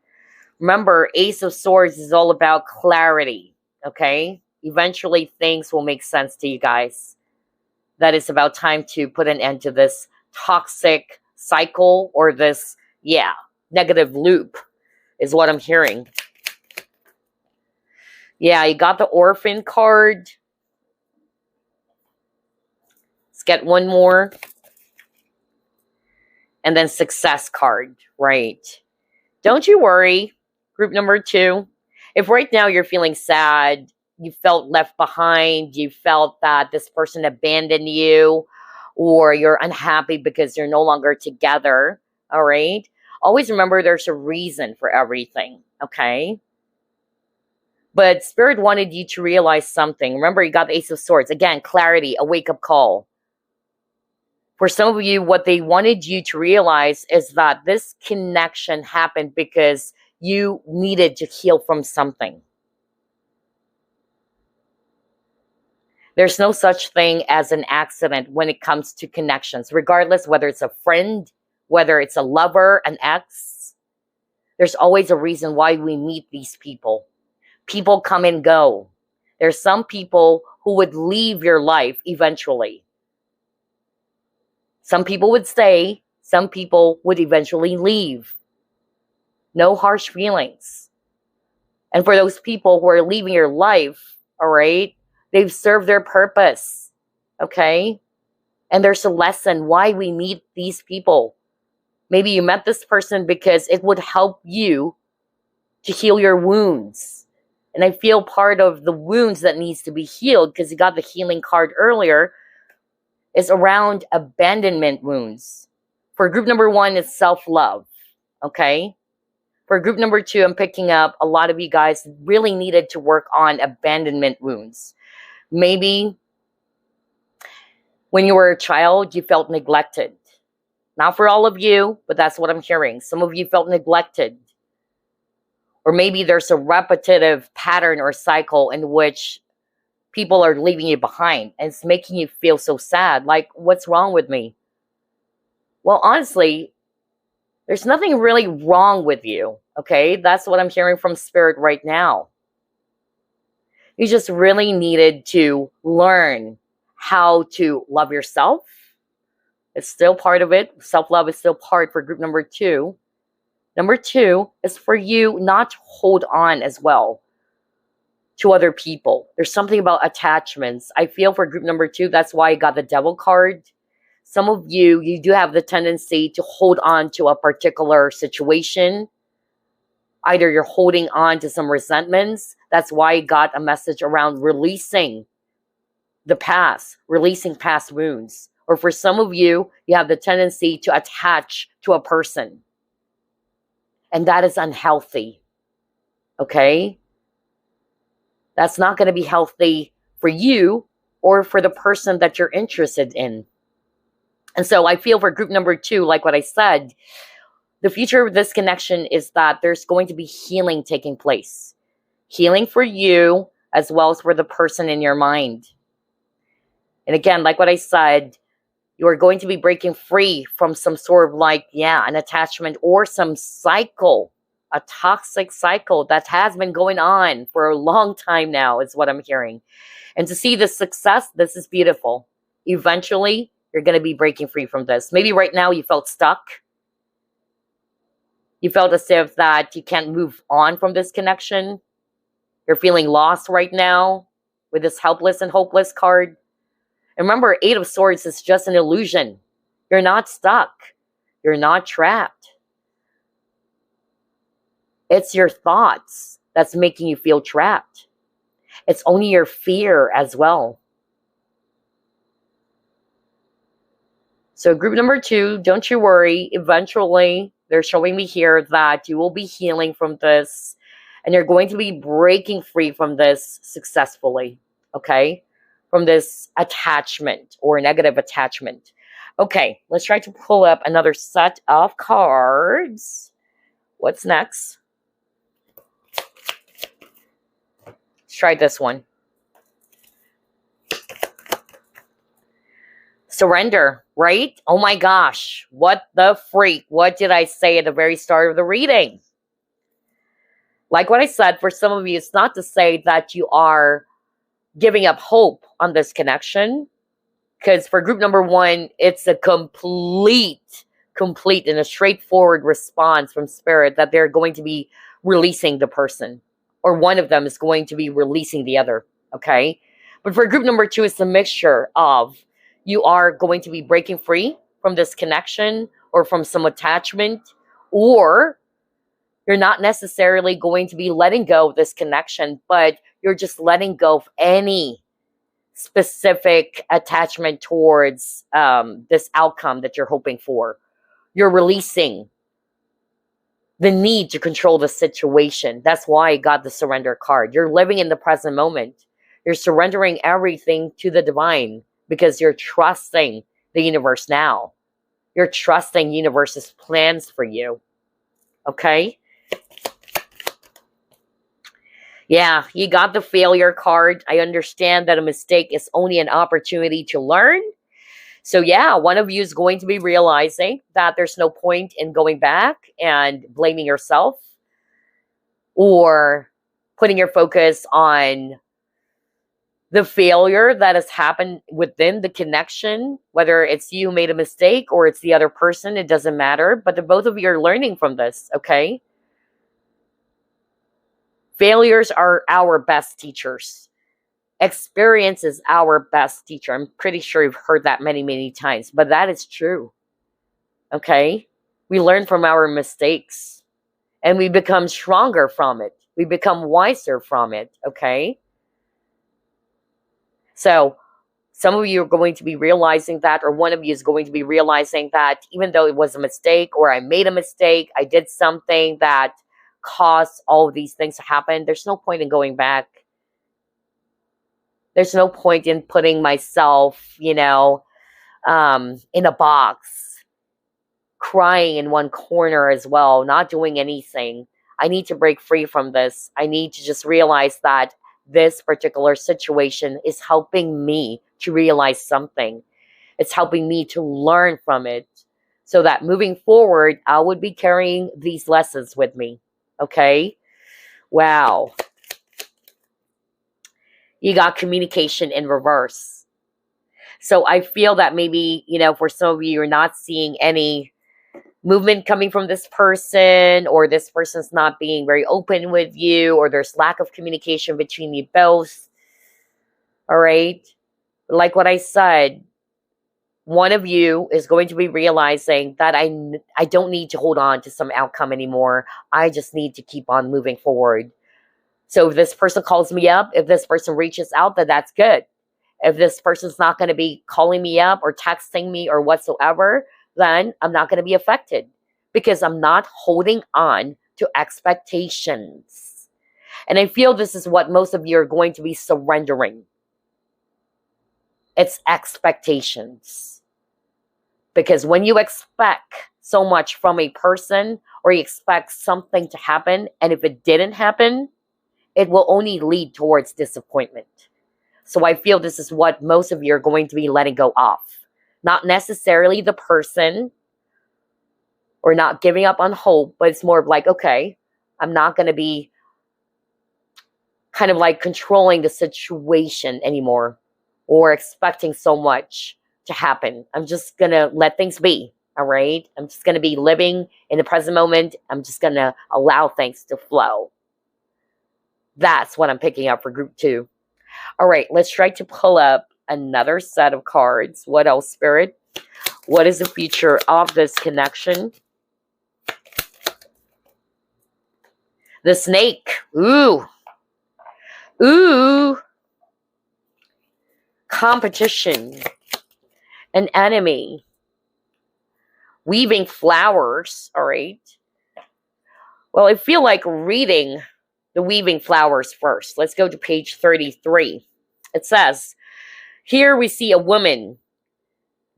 Remember, Ace of Swords is all about clarity. Okay? Eventually, things will make sense to you guys. That it's about time to put an end to this toxic cycle or this, yeah, negative loop is what I'm hearing. Yeah, you got the Orphan card. Let's get one more. And then Success card, right? Don't you worry, group number 2. If right now you're feeling sad, you felt left behind, you felt that this person abandoned you, or you're unhappy because you're no longer together, all right? Always remember there's a reason for everything, okay? But Spirit wanted you to realize something. Remember, you got the Ace of Swords. Again, clarity, a wake-up call. For some of you, what they wanted you to realize is that this connection happened because you needed to heal from something. There's no such thing as an accident when it comes to connections, regardless whether it's a friend, whether it's a lover, an ex. There's always a reason why we meet these people. People come and go. There's some people who would leave your life eventually. Some people would stay. Some people would eventually leave. No harsh feelings. And for those people who are leaving your life, all right, they've served their purpose, okay? And there's a lesson why we meet these people. Maybe you met this person because it would help you to heal your wounds. And I feel part of the wounds that needs to be healed, because you got the healing card earlier, is around abandonment wounds. For group number 1, it's self-love, okay? For group number 2, I'm picking up a lot of you guys really needed to work on abandonment wounds. Maybe when you were a child, you felt neglected. Not for all of you, but that's what I'm hearing. Some of you felt neglected. Or maybe there's a repetitive pattern or cycle in which people are leaving you behind, and it's making you feel so sad. Like, what's wrong with me? Well, honestly, there's nothing really wrong with you, okay? That's what I'm hearing from Spirit right now. You just really needed to learn how to love yourself. It's still part of it. Self-love is still part for group number 2. Number 2 is for you not to hold on as well to other people. There's something about attachments. I feel for group number 2, that's why I got the Devil card. Some of you, you do have the tendency to hold on to a particular situation. Either you're holding on to some resentments. That's why I got a message around releasing the past, releasing past wounds. Or for some of you, you have the tendency to attach to a person. And that is unhealthy. Okay? That's not going to be healthy for you or for the person that you're interested in. And so I feel for group number 2, like what I said, the future of this connection is that there's going to be healing taking place. Healing for you as well as for the person in your mind. And again, like what I said, you are going to be breaking free from some sort of like, yeah, an attachment or some cycle, a toxic cycle that has been going on for a long time now is what I'm hearing. And to see the success, this is beautiful. Eventually, you're going to be breaking free from this. Maybe right now you felt stuck. You felt as if that you can't move on from this connection. You're feeling lost right now with this helpless and hopeless card. And remember, Eight of Swords is just an illusion. You're not stuck. You're not trapped. It's your thoughts that's making you feel trapped. It's only your fear as well. So group number 2, don't you worry. Eventually, they're showing me here that you will be healing from this, and you're going to be breaking free from this successfully, okay? From this attachment or negative attachment. Okay, let's try to pull up another set of cards. What's next? Let's try this one. Surrender, right? Oh my gosh, what the freak? What did I say at the very start of the reading? Like what I said, for some of you, it's not to say that you are giving up hope on this connection. Because for group number 1, it's a complete and a straightforward response from Spirit that they're going to be releasing the person. Or one of them is going to be releasing the other, okay? But for group number 2, it's a mixture of you are going to be breaking free from this connection or from some attachment, or you're not necessarily going to be letting go of this connection, but you're just letting go of any specific attachment towards this outcome that you're hoping for. You're releasing the need to control the situation. That's why I got the surrender card. You're living in the present moment. You're surrendering everything to the divine because you're trusting the universe now. You're trusting universe's plans for you. Okay? Yeah, you got the failure card. I understand that a mistake is only an opportunity to learn. So yeah, one of you is going to be realizing that there's no point in going back and blaming yourself or putting your focus on the failure that has happened within the connection, whether it's you made a mistake or it's the other person, it doesn't matter. But the both of you are learning from this, okay? Failures are our best teachers. Experience is our best teacher. I'm pretty sure you've heard that many, many times, but that is true. Okay? We learn from our mistakes and we become stronger from it. We become wiser from it, okay? So some of you are going to be realizing that, or one of you is going to be realizing that even though it was a mistake or I made a mistake, I did something that caused all of these things to happen, there's no point in going back. There's no point in putting myself, in a box, crying in one corner as well, not doing anything. I need to break free from this. I need to just realize that this particular situation is helping me to realize something. It's helping me to learn from it so that moving forward, I would be carrying these lessons with me. Okay? Wow. You got communication in reverse. So I feel that maybe, for some of you, you're not seeing any movement coming from this person, or this person's not being very open with you, or there's lack of communication between you both. All right? Like what I said, one of you is going to be realizing that I don't need to hold on to some outcome anymore. I just need to keep on moving forward. So if this person calls me up, if this person reaches out, then that's good. If this person's not going to be calling me up or texting me or whatsoever, then I'm not going to be affected because I'm not holding on to expectations. And I feel this is what most of you are going to be surrendering. It's expectations. Because when you expect so much from a person, or you expect something to happen, and if it didn't happen, it will only lead towards disappointment. So I feel this is what most of you are going to be letting go of. Not necessarily the person, or not giving up on hope, but it's more of like, okay, I'm not going to be kind of like controlling the situation anymore, or expecting so much to happen. I'm just going to let things be. All right. I'm just going to be living in the present moment. I'm just going to allow things to flow. That's what I'm picking up for group 2. All right. Let's try to pull up another set of cards. What else, Spirit? What is the future of this connection? The snake. Ooh. Ooh. Competition. An enemy. Weaving flowers. All right. Well, I feel like reading the weaving flowers first. Let's go to page 33. It says, here we see a woman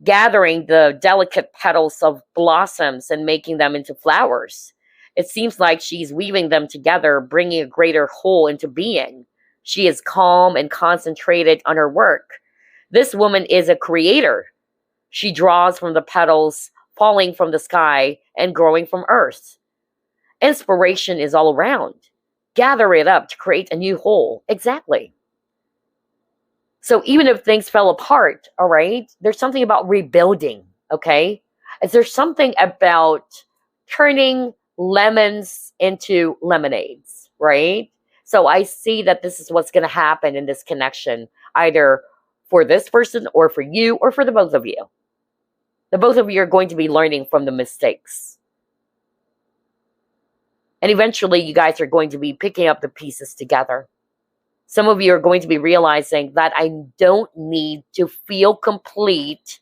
gathering the delicate petals of blossoms and making them into flowers. It seems like she's weaving them together, bringing a greater whole into being. She is calm and concentrated on her work. This woman is a creator. She draws from the petals falling from the sky and growing from earth. Inspiration is all around. Gather it up to create a new whole. Exactly. So even if things fell apart, all right, there's something about rebuilding, okay? Is there something about turning lemons into lemonades, right? So I see that this is what's going to happen in this connection, either for this person or for you or for the both of you. The both of you are going to be learning from the mistakes. And eventually you guys are going to be picking up the pieces together. Some of you are going to be realizing that I don't need to feel complete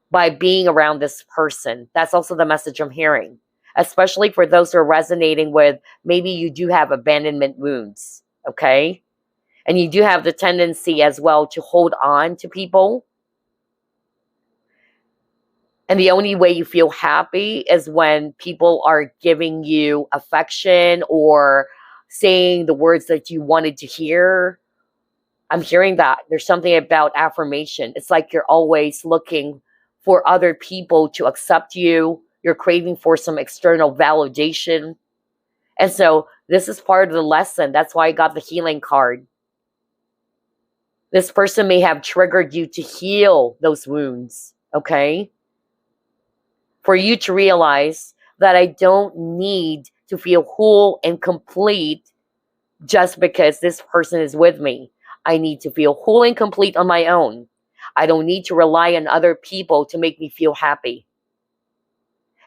by being around this person. That's also the message I'm hearing. Especially for those who are resonating with, maybe you do have abandonment wounds, okay? And you do have the tendency as well to hold on to people. And the only way you feel happy is when people are giving you affection or saying the words that you wanted to hear. I'm hearing that. There's something about affirmation. It's like you're always looking for other people to accept you. You're craving for some external validation. And so this is part of the lesson. That's why I got the healing card. This person may have triggered you to heal those wounds, okay? For you to realize that I don't need to feel whole and complete just because this person is with me. I need to feel whole and complete on my own. I don't need to rely on other people to make me feel happy.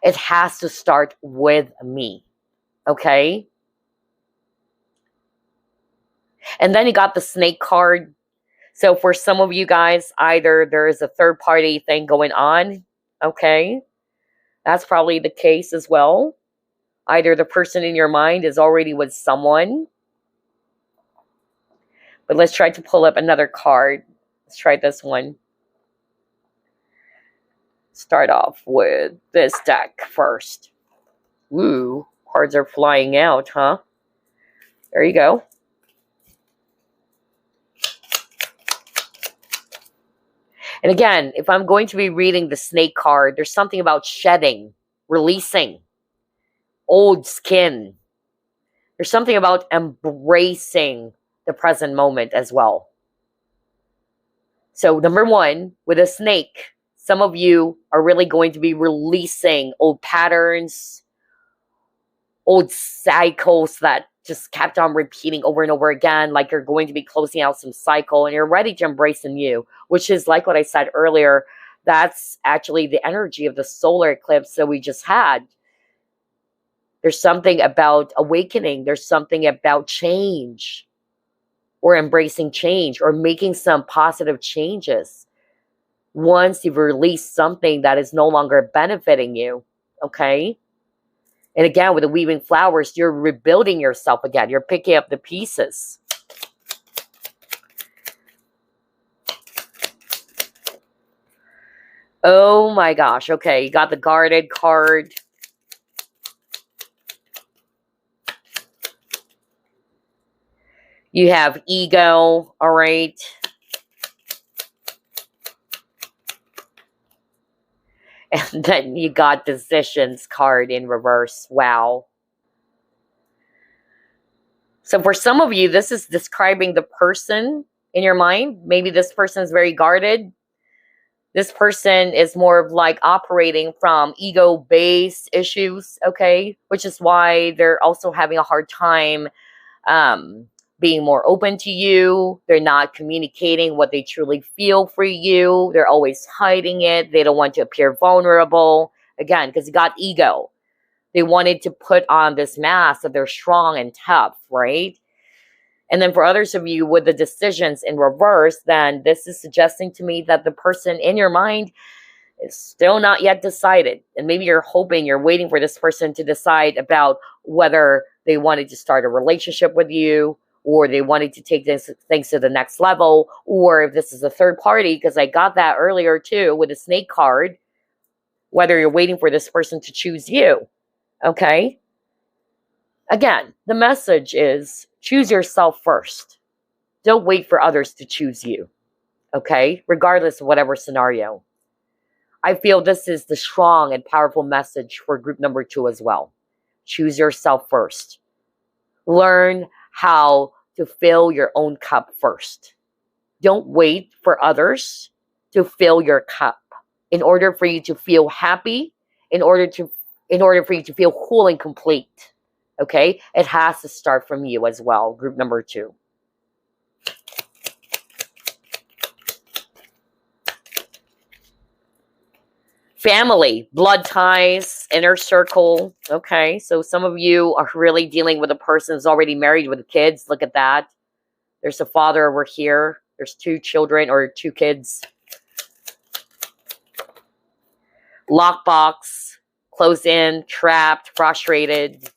It has to start with me, okay? And then you got the snake card. So for some of you guys, either there is a third party thing going on, okay? That's probably the case as well. Either the person in your mind is already with someone. But let's try to pull up another card. Let's try this one. Start off with this deck first. Ooh, cards are flying out, huh? There you go. And again, if I'm going to be reading the snake card, there's something about shedding, releasing, old skin. There's something about embracing the present moment as well. So number one, with a snake, some of you are really going to be releasing old patterns, old cycles that just kept on repeating over and over again, like you're going to be closing out some cycle and you're ready to embrace the new, which is like what I said earlier. That's actually the energy of the solar eclipse that we just had. There's something about awakening. There's something about change or embracing change or making some positive changes. Once you've released something that is no longer benefiting you, okay? And again, with the weaving flowers, you're rebuilding yourself again. You're picking up the pieces. Oh my gosh. Okay, you got the guarded card. You have ego, all right? And then you got decisions card in reverse. Wow. So for some of you, this is describing the person in your mind. Maybe this person is very guarded. This person is more of like operating from ego-based issues, okay? Which is why they're also having a hard time being more open to you. They're not communicating what they truly feel for you. They're always hiding it. They don't want to appear vulnerable. Again, because you got ego. They wanted to put on this mask that they're strong and tough, right? And then for others of you with the decisions in reverse, then this is suggesting to me that the person in your mind is still not yet decided. And maybe you're hoping, you're waiting for this person to decide about whether they wanted to start a relationship with you, or they wanted to take things to the next level, or if this is a third party, because I got that earlier too with the snake card, whether you're waiting for this person to choose you, okay? Again, the message is choose yourself first. Don't wait for others to choose you, okay? Regardless of whatever scenario. I feel this is the strong and powerful message for group number 2 as well. Choose yourself first. Learn how to fill your own cup first. Don't wait for others to fill your cup. In order for you to feel happy, in order for you to feel whole and complete, okay? It has to start from you as well, group number 2. Family, blood ties, inner circle, okay? So some of you are really dealing with a person who's already married with kids. Look at that. There's a father over here. There's 2 children or 2 kids. Lockbox, closed in, trapped, frustrated.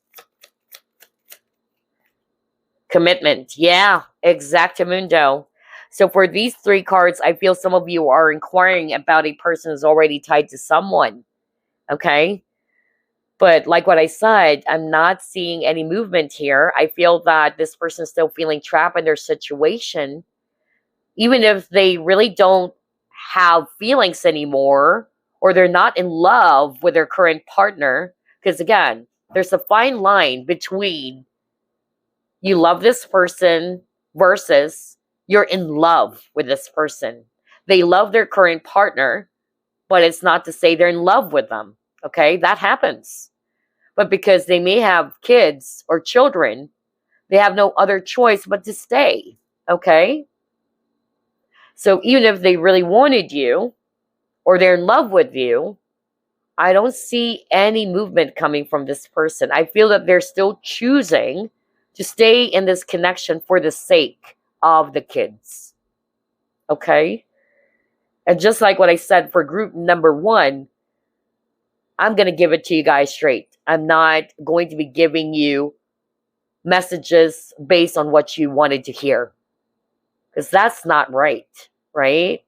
Commitment. Yeah, exactamundo. So for these 3 cards, I feel some of you are inquiring about a person who's already tied to someone. Okay? But like what I said, I'm not seeing any movement here. I feel that this person is still feeling trapped in their situation. Even if they really don't have feelings anymore, or they're not in love with their current partner. Because again, there's a fine line between you love this person versus you're in love with this person. They love their current partner, but it's not to say they're in love with them. Okay, that happens. But because they may have kids or children, they have no other choice but to stay. Okay? So even if they really wanted you, or they're in love with you, I don't see any movement coming from this person. I feel that they're still choosing to stay in this connection for the sake of the kids. Okay? And just like what I said for group number 1, I'm going to give it to you guys straight. I'm not going to be giving you messages based on what you wanted to hear. Because that's not right, right?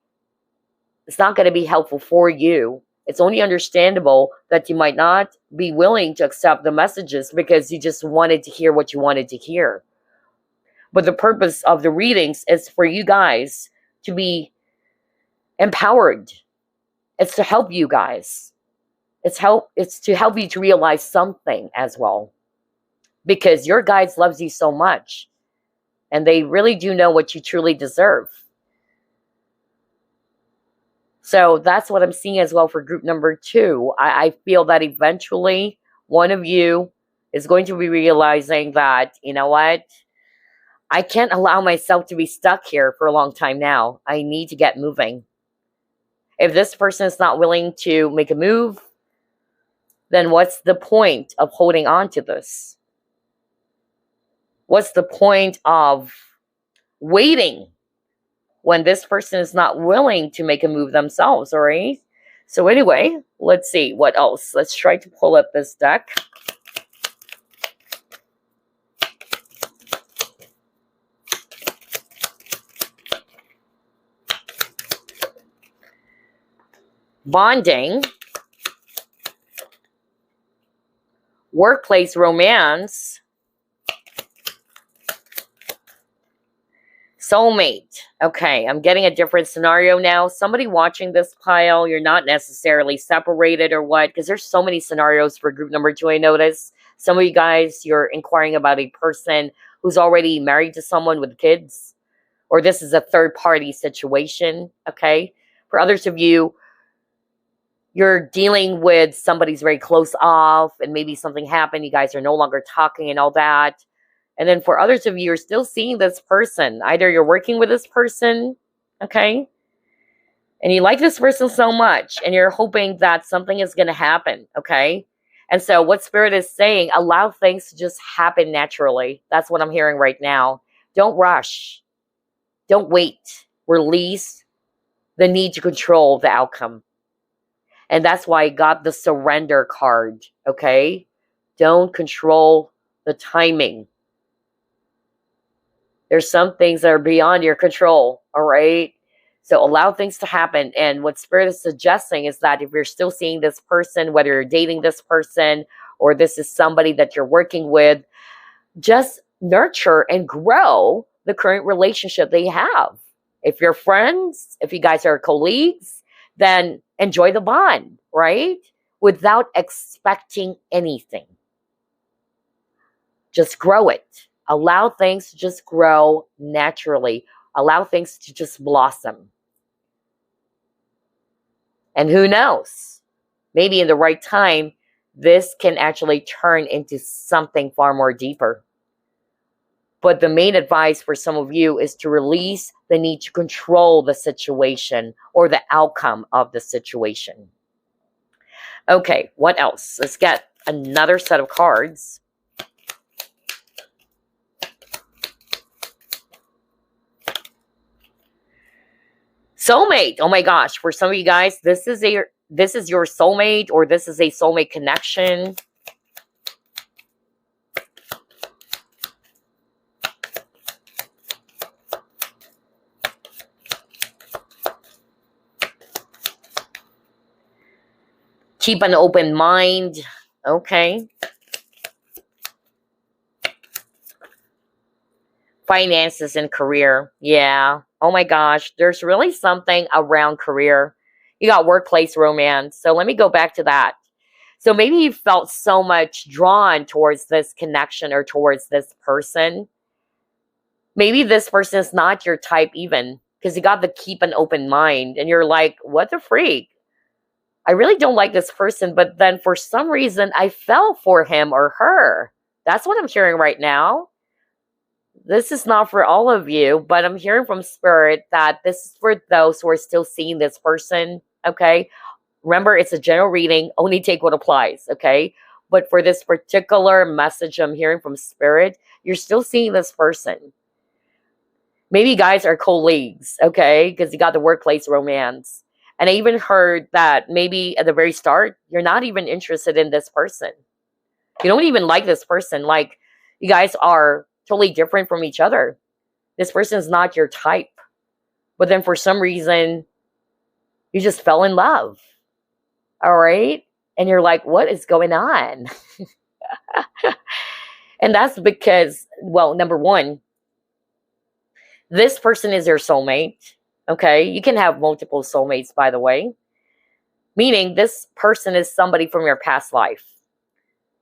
It's not going to be helpful for you. It's only understandable that you might not be willing to accept the messages because you just wanted to hear what you wanted to hear. But the purpose of the readings is for you guys to be empowered. It's to help you guys. It's to help you to realize something as well. Because your guides loves you so much. And they really do know what you truly deserve. So that's what I'm seeing as well for group number 2. I feel that eventually one of you is going to be realizing that, you know what? I can't allow myself to be stuck here for a long time now. I need to get moving. If this person is not willing to make a move, then what's the point of holding on to this? What's the point of waiting when this person is not willing to make a move themselves, all right? So anyway, let's see what else. Let's try to pull up this deck. Bonding. Workplace romance. Soulmate. Okay, I'm getting a different scenario now. Somebody watching this pile, you're not necessarily separated or what, because there's so many scenarios for group number 2, I notice. Some of you guys, you're inquiring about a person who's already married to someone with kids, or this is a third-party situation, okay? For others of you, you're dealing with somebody's very close off and maybe something happened, you guys are no longer talking and all that. And then for others of you, you're still seeing this person. Either you're working with this person, okay, and you like this person so much and you're hoping that something is going to happen, okay? And so what Spirit is saying, allow things to just happen naturally. That's what I'm hearing right now. Don't rush. Don't wait. Release the need to control the outcome. And that's why I got the surrender card, okay? Don't control the timing. There's some things that are beyond your control, all right? So allow things to happen. And what Spirit is suggesting is that if you're still seeing this person, whether you're dating this person or this is somebody that you're working with, just nurture and grow the current relationship that you have. If you're friends, if you guys are colleagues, then enjoy the bond, right? Without expecting anything. Just grow it. Allow things to just grow naturally. Allow things to just blossom. And who knows? Maybe in the right time, this can actually turn into something far more deeper. But the main advice for some of you is to release the need to control the situation or the outcome of the situation. Okay, what else? Let's get another set of cards. Soulmate. Oh my gosh, for some of you guys, this is your soulmate, or this is a soulmate connection. Keep an open mind. Okay. Finances and career. Yeah. Oh my gosh. There's really something around career. You got workplace romance. So let me go back to that. So maybe you felt so much drawn towards this connection or towards this person. Maybe this person is not your type even, because you got the keep an open mind and you're like, what the freak? I really don't like this person, but then for some reason I fell for him or her. That's what I'm hearing right now. This is not for all of you, but I'm hearing from Spirit that this is for those who are still seeing this person, okay? Remember, it's a general reading. Only take what applies, okay? But for this particular message I'm hearing from Spirit, you're still seeing this person. Maybe you guys are colleagues, okay? Because you got the workplace romance. And I even heard that maybe at the very start, you're not even interested in this person. You don't even like this person. Like, you guys are totally different from each other. This person is not your type. But then for some reason, you just fell in love. All right? And you're like, what is going on? And that's because, well, number one, this person is your soulmate. Okay, you can have multiple soulmates, by the way. Meaning this person is somebody from your past life.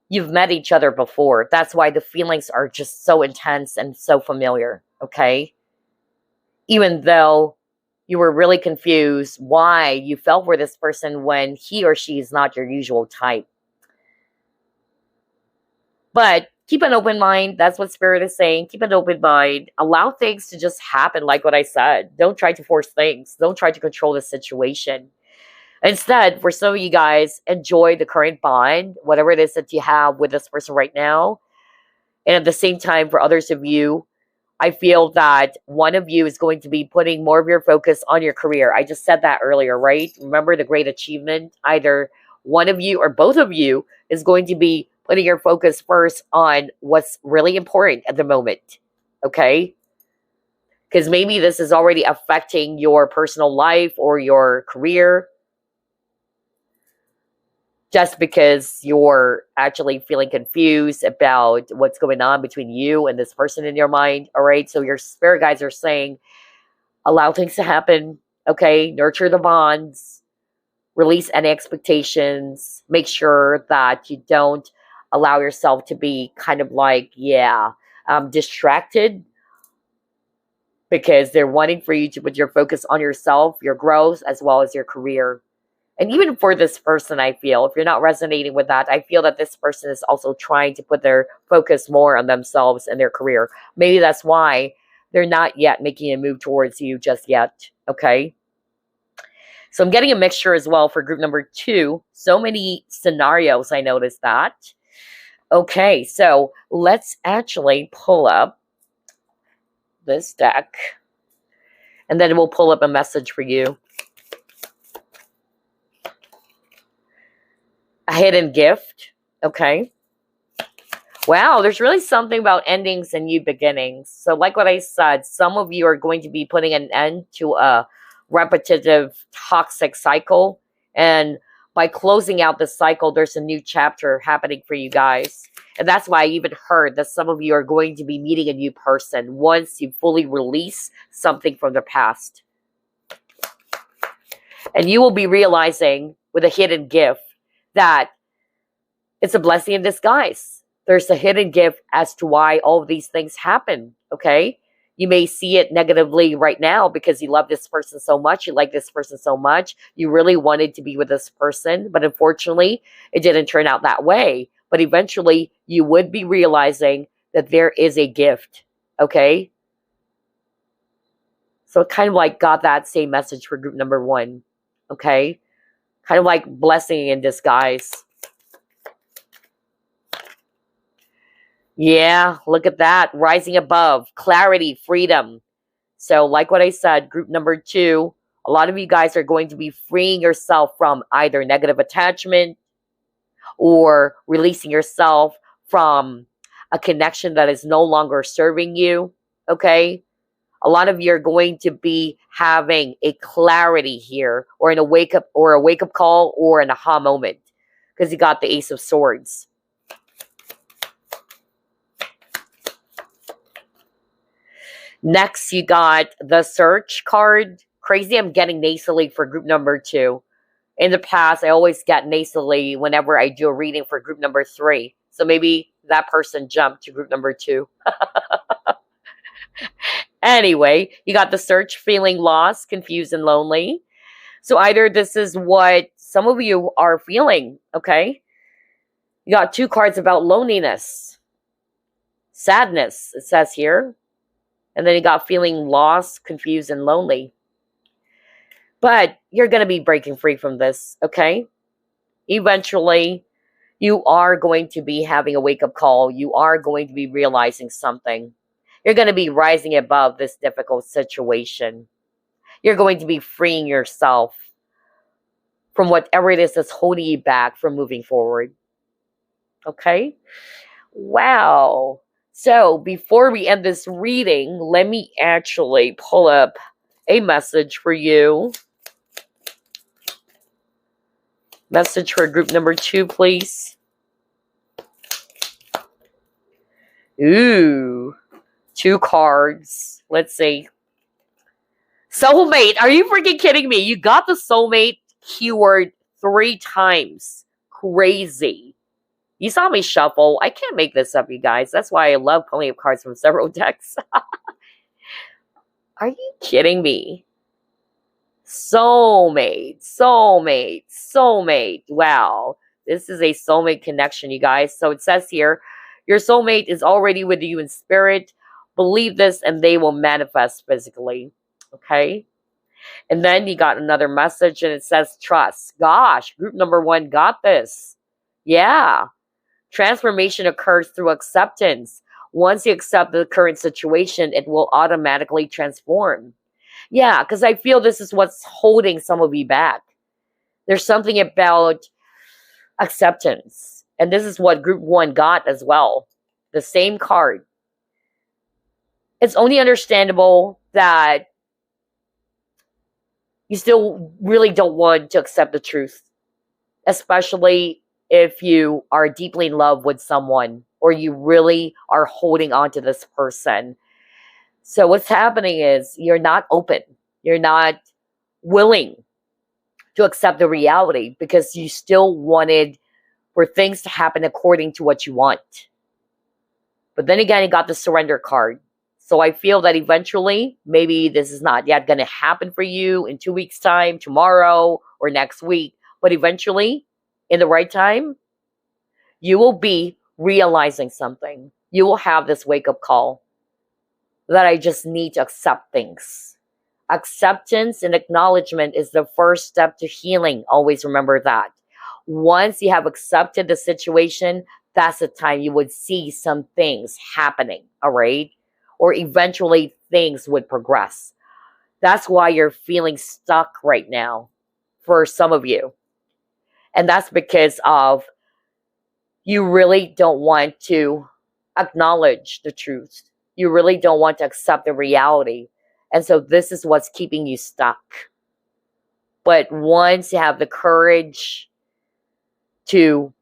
You've met each other before. That's why the feelings are just so intense and so familiar, okay? Even though you were really confused why you fell for this person when he or she is not your usual type. But keep an open mind. That's what Spirit is saying. Keep an open mind. Allow things to just happen, like what I said. Don't try to force things. Don't try to control the situation. Instead, for some of you guys, enjoy the current bond, whatever it is that you have with this person right now. And at the same time, for others of you, I feel that one of you is going to be putting more of your focus on your career. I just said that earlier, right? Remember the great achievement? Either one of you or both of you is going to be putting your focus first on what's really important at the moment, okay? Because maybe this is already affecting your personal life or your career just because you're actually feeling confused about what's going on between you and this person in your mind, all right? So your spirit guides are saying, allow things to happen, okay? Nurture the bonds, release any expectations, make sure that you don't allow yourself to be kind of like, distracted, because they're wanting for you to put your focus on yourself, your growth, as well as your career. And even for this person, I feel, if you're not resonating with that, I feel that this person is also trying to put their focus more on themselves and their career. Maybe that's why they're not yet making a move towards you just yet, okay? So I'm getting a mixture as well for group number 2. So many scenarios, I noticed that. Okay, so let's actually pull up this deck. And then we'll pull up a message for you. A hidden gift, okay? Wow, there's really something about endings and new beginnings. So like what I said, some of you are going to be putting an end to a repetitive, toxic cycle. And by closing out the cycle, there's a new chapter happening for you guys. And that's why I even heard that some of you are going to be meeting a new person once you fully release something from the past. And you will be realizing with a hidden gift that it's a blessing in disguise. There's a hidden gift as to why all of these things happen, okay? You may see it negatively right now because you love this person so much, you like this person so much, you really wanted to be with this person, but unfortunately, it didn't turn out that way. But eventually, you would be realizing that there is a gift, okay? So it kind of like got that same message for group number 1, okay? Kind of like blessing in disguise. Yeah, look at that. Rising above. Clarity, freedom. So like what I said, group number 2, a lot of you guys are going to be freeing yourself from either negative attachment or releasing yourself from a connection that is no longer serving you, okay? A lot of you are going to be having a clarity here, or a wake up call, or an aha moment, because you got the Ace of Swords. Next, you got the Search card. Crazy, I'm getting nasally for group number 2. In the past, I always get nasally whenever I do a reading for group number 3. So maybe that person jumped to group number 2. Anyway, you got the Search, feeling lost, confused, and lonely. So either this is what some of you are feeling, okay? You got 2 cards about loneliness, sadness, it says here. And then you got feeling lost, confused, and lonely. But you're going to be breaking free from this, okay? Eventually, you are going to be having a wake-up call. You are going to be realizing something. You're going to be rising above this difficult situation. You're going to be freeing yourself from whatever it is that's holding you back from moving forward. Okay? Wow. So before we end this reading, let me actually pull up a message for you. Message for group number 2, please. Ooh. 2 cards. Let's see. Soulmate. Are you freaking kidding me? You got the soulmate keyword 3 times. Crazy. You saw me shuffle. I can't make this up, you guys. That's why I love pulling up cards from several decks. Are you kidding me? Soulmate. Soulmate. Soulmate. Wow. This is a soulmate connection, you guys. So it says here, your soulmate is already with you in spirit. Believe this and they will manifest physically. Okay? And then you got another message and it says trust. Gosh, group number 1 got this. Yeah. Transformation occurs through acceptance. Once you accept the current situation, it will automatically transform. Yeah, because I feel this is what's holding some of you back. There's something about acceptance. And this is what group 1 got as well. The same card. It's only understandable that you still really don't want to accept the truth. Especially if you are deeply in love with someone or you really are holding on to this person. So what's happening is you're not open. You're not willing to accept the reality because you still wanted for things to happen according to what you want. But then again, you got the surrender card. So I feel that eventually, maybe this is not yet going to happen for you in 2 weeks' time, tomorrow, or next week. But eventually, in the right time, you will be realizing something. You will have this wake-up call that I just need to accept things. Acceptance and acknowledgement is the first step to healing. Always remember that. Once you have accepted the situation, that's the time you would see some things happening, all right? Or eventually things would progress. That's why you're feeling stuck right now for some of you. And that's because of you really don't want to acknowledge the truth. You really don't want to accept the reality. And so this is what's keeping you stuck. But once you have the courage to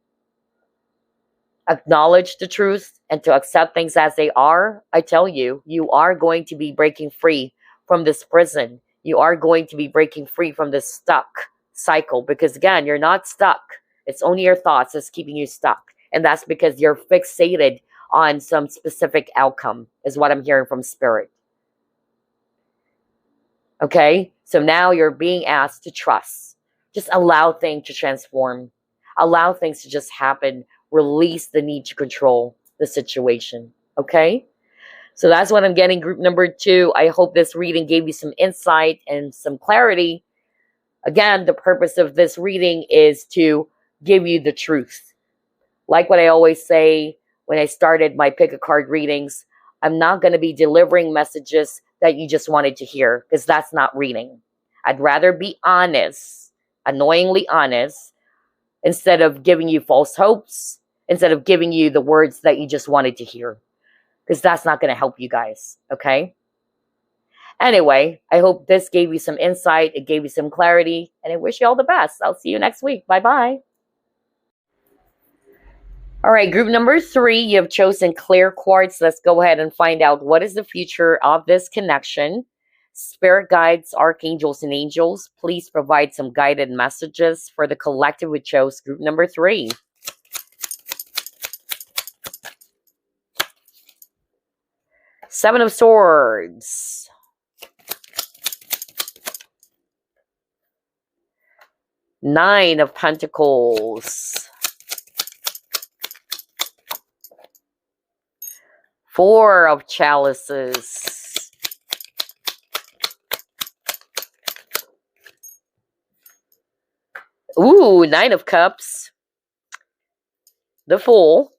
acknowledge the truth and to accept things as they are, I tell you, you are going to be breaking free from this prison. You are going to be breaking free from this stuck cycle. Because again, you're not stuck. It's only your thoughts that's keeping you stuck. And that's because you're fixated on some specific outcome, is what I'm hearing from Spirit. Okay? So now you're being asked to trust. Just allow things to transform. Allow things to just happen. Release the need to control the situation. Okay? So that's what I'm getting, group number 2. I hope this reading gave you some insight and some clarity. Again, the purpose of this reading is to give you the truth. Like what I always say when I started my pick a card readings, I'm not going to be delivering messages that you just wanted to hear, because that's not reading. I'd rather be honest, annoyingly honest, instead of giving you false hopes, instead of giving you the words that you just wanted to hear, because that's not going to help you guys, okay? Anyway, I hope this gave you some insight, it gave you some clarity, and I wish you all the best. I'll see you next week. Bye-bye. All right, group number 3, you have chosen clear quartz. Let's go ahead and find out what is the future of this connection. Spirit guides, archangels, and angels, please provide some guided messages for the collective who chose group number 3. Seven of Swords. Nine of Pentacles. 4 of Chalices. Ooh, 9 of Cups. The Fool.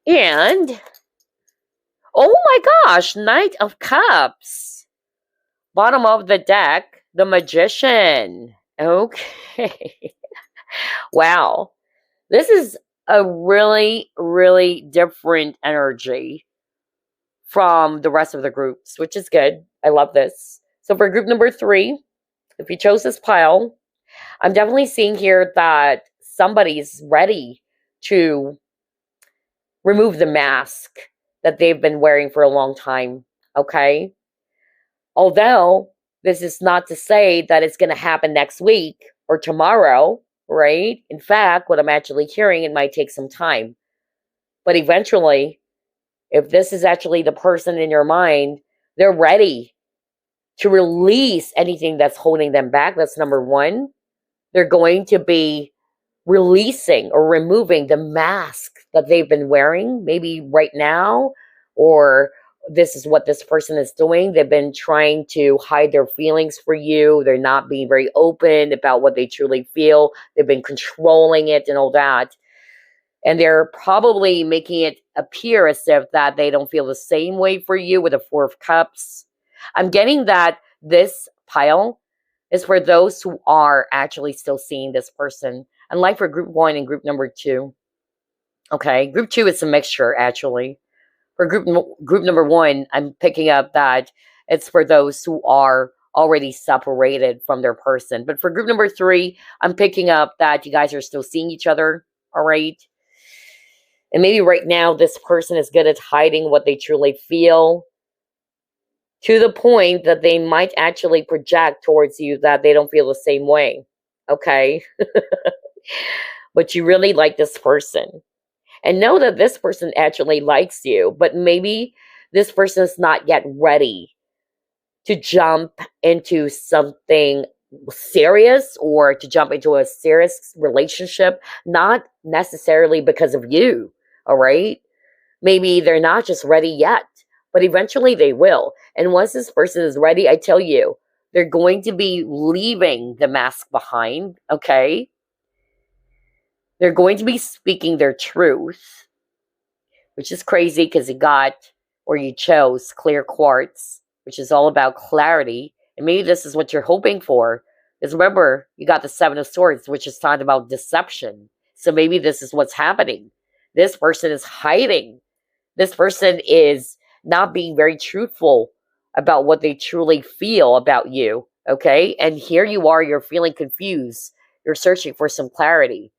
And, oh my gosh, Knight of Cups. Bottom of the deck, the Magician. Okay. Wow. This is a really, really different energy from the rest of the groups, which is good. I love this. So for group number 3, if you chose this pile, I'm definitely seeing here that somebody's ready to remove the mask that they've been wearing for a long time, okay? Although, this is not to say that it's going to happen next week or tomorrow, right? In fact, what I'm actually hearing, it might take some time. But eventually, if this is actually the person in your mind, they're ready to release anything that's holding them back. That's number 1. They're going to be releasing or removing the mask that they've been wearing, maybe right now, or this is what this person is doing. They've been trying to hide their feelings for you. They're not being very open about what they truly feel. They've been controlling it and all that. And they're probably making it appear as if that they don't feel the same way for you with the 4 of Cups. I'm getting that this pile is for those who are actually still seeing this person. Unlike for group 1 and group number 2. Okay, group 2 is a mixture, actually. For group number 1, I'm picking up that it's for those who are already separated from their person. But for group number 3, I'm picking up that you guys are still seeing each other, all right? And maybe right now this person is good at hiding what they truly feel, to the point that they might actually project towards you that they don't feel the same way, okay? But you really like this person. And know that this person actually likes you, but maybe this person is not yet ready to jump into something serious or to jump into a serious relationship, not necessarily because of you, all right? Maybe they're not just ready yet, but eventually they will. And once this person is ready, I tell you, they're going to be leaving the mask behind, okay? They're going to be speaking their truth, which is crazy because you chose clear quartz, which is all about clarity. And maybe this is what you're hoping for. Because remember, you got the Seven of Swords, which is talking about deception. So maybe this is what's happening. This person is hiding. This person is not being very truthful about what they truly feel about you, okay? And here you are, you're feeling confused. You're searching for some clarity.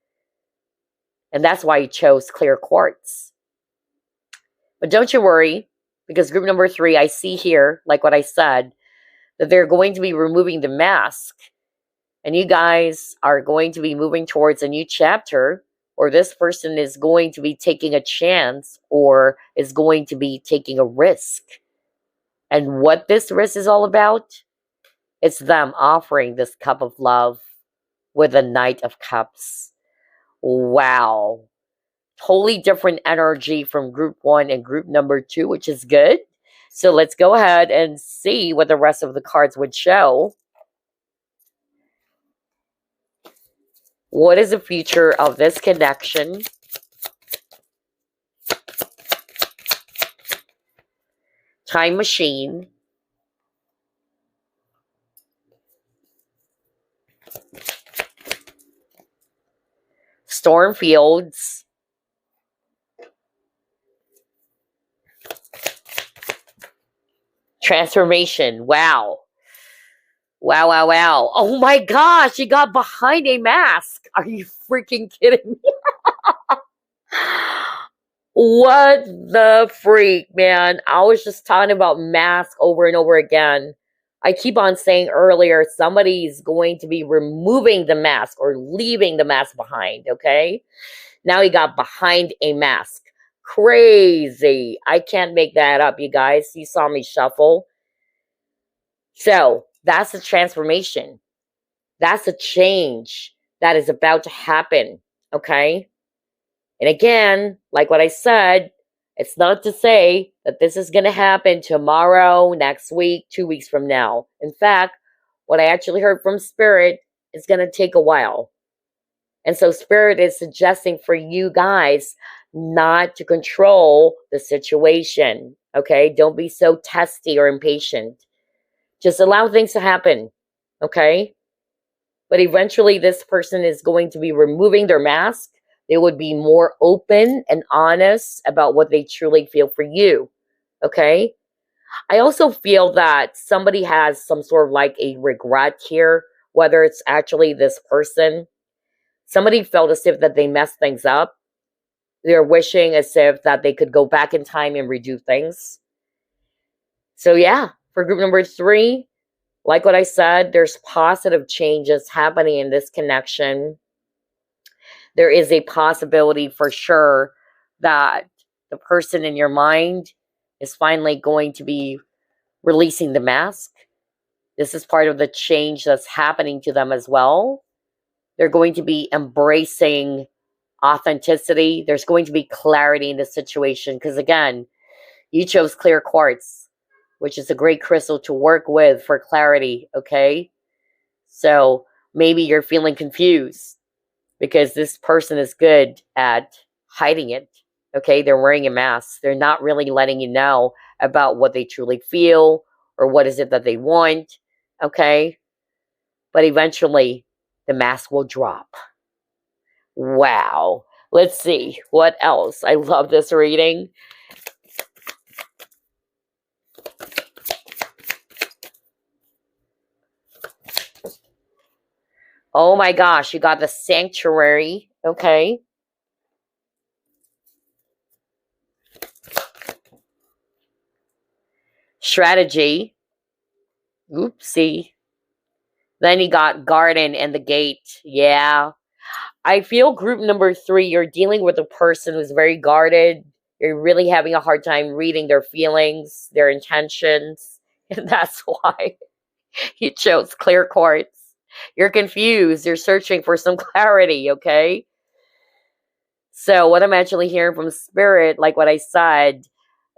And that's why you chose clear quartz. But don't you worry, because group number 3, I see here, like what I said, that they're going to be removing the mask. And you guys are going to be moving towards a new chapter, or this person is going to be taking a chance or is going to be taking a risk. And what this risk is all about, it's them offering this cup of love with a Knight of Cups. Wow. Totally different energy from group 1 and group number 2, which is good. So let's go ahead and see what the rest of the cards would show. What is the future of this connection? Time machine. Storm fields. Transformation. Wow. Wow, wow, wow. Oh my gosh, you got behind a mask. Are you freaking kidding me? What the freak, man? I was just talking about masks over and over again. I keep on saying earlier, somebody's going to be removing the mask or leaving the mask behind, okay? Now he got behind a mask. Crazy. I can't make that up, you guys. You saw me shuffle. So, that's a transformation. That's a change that is about to happen, okay? And again, like what I said, it's not to say that this is going to happen tomorrow, next week, 2 weeks from now. In fact, what I actually heard from Spirit is going to take a while. And so Spirit is suggesting for you guys not to control the situation, okay? Don't be so testy or impatient. Just allow things to happen, okay? But eventually this person is going to be removing their mask. They would be more open and honest about what they truly feel for you, okay? I also feel that somebody has some sort of like a regret here, whether it's actually this person. Somebody felt as if that they messed things up. They're wishing as if that they could go back in time and redo things. So yeah, for group number 3, like what I said, there's positive changes happening in this connection. There is a possibility for sure that the person in your mind is finally going to be releasing the mask. This is part of the change that's happening to them as well. They're going to be embracing authenticity. There's going to be clarity in the situation because, again, you chose clear quartz, which is a great crystal to work with for clarity, okay? So maybe you're feeling confused because this person is good at hiding it, okay? They're wearing a mask. They're not really letting you know about what they truly feel or what is it that they want, okay? But eventually, the mask will drop. Wow. Let's see. What else? I love this reading. Oh my gosh, you got the Sanctuary, okay? Strategy. Oopsie. Then you got Garden and the Gate. Yeah. I feel group number 3, you're dealing with a person who's very guarded. You're really having a hard time reading their feelings, their intentions. And that's why you chose clear quartz. You're confused. You're searching for some clarity, okay? So what I'm actually hearing from spirit, like what I said,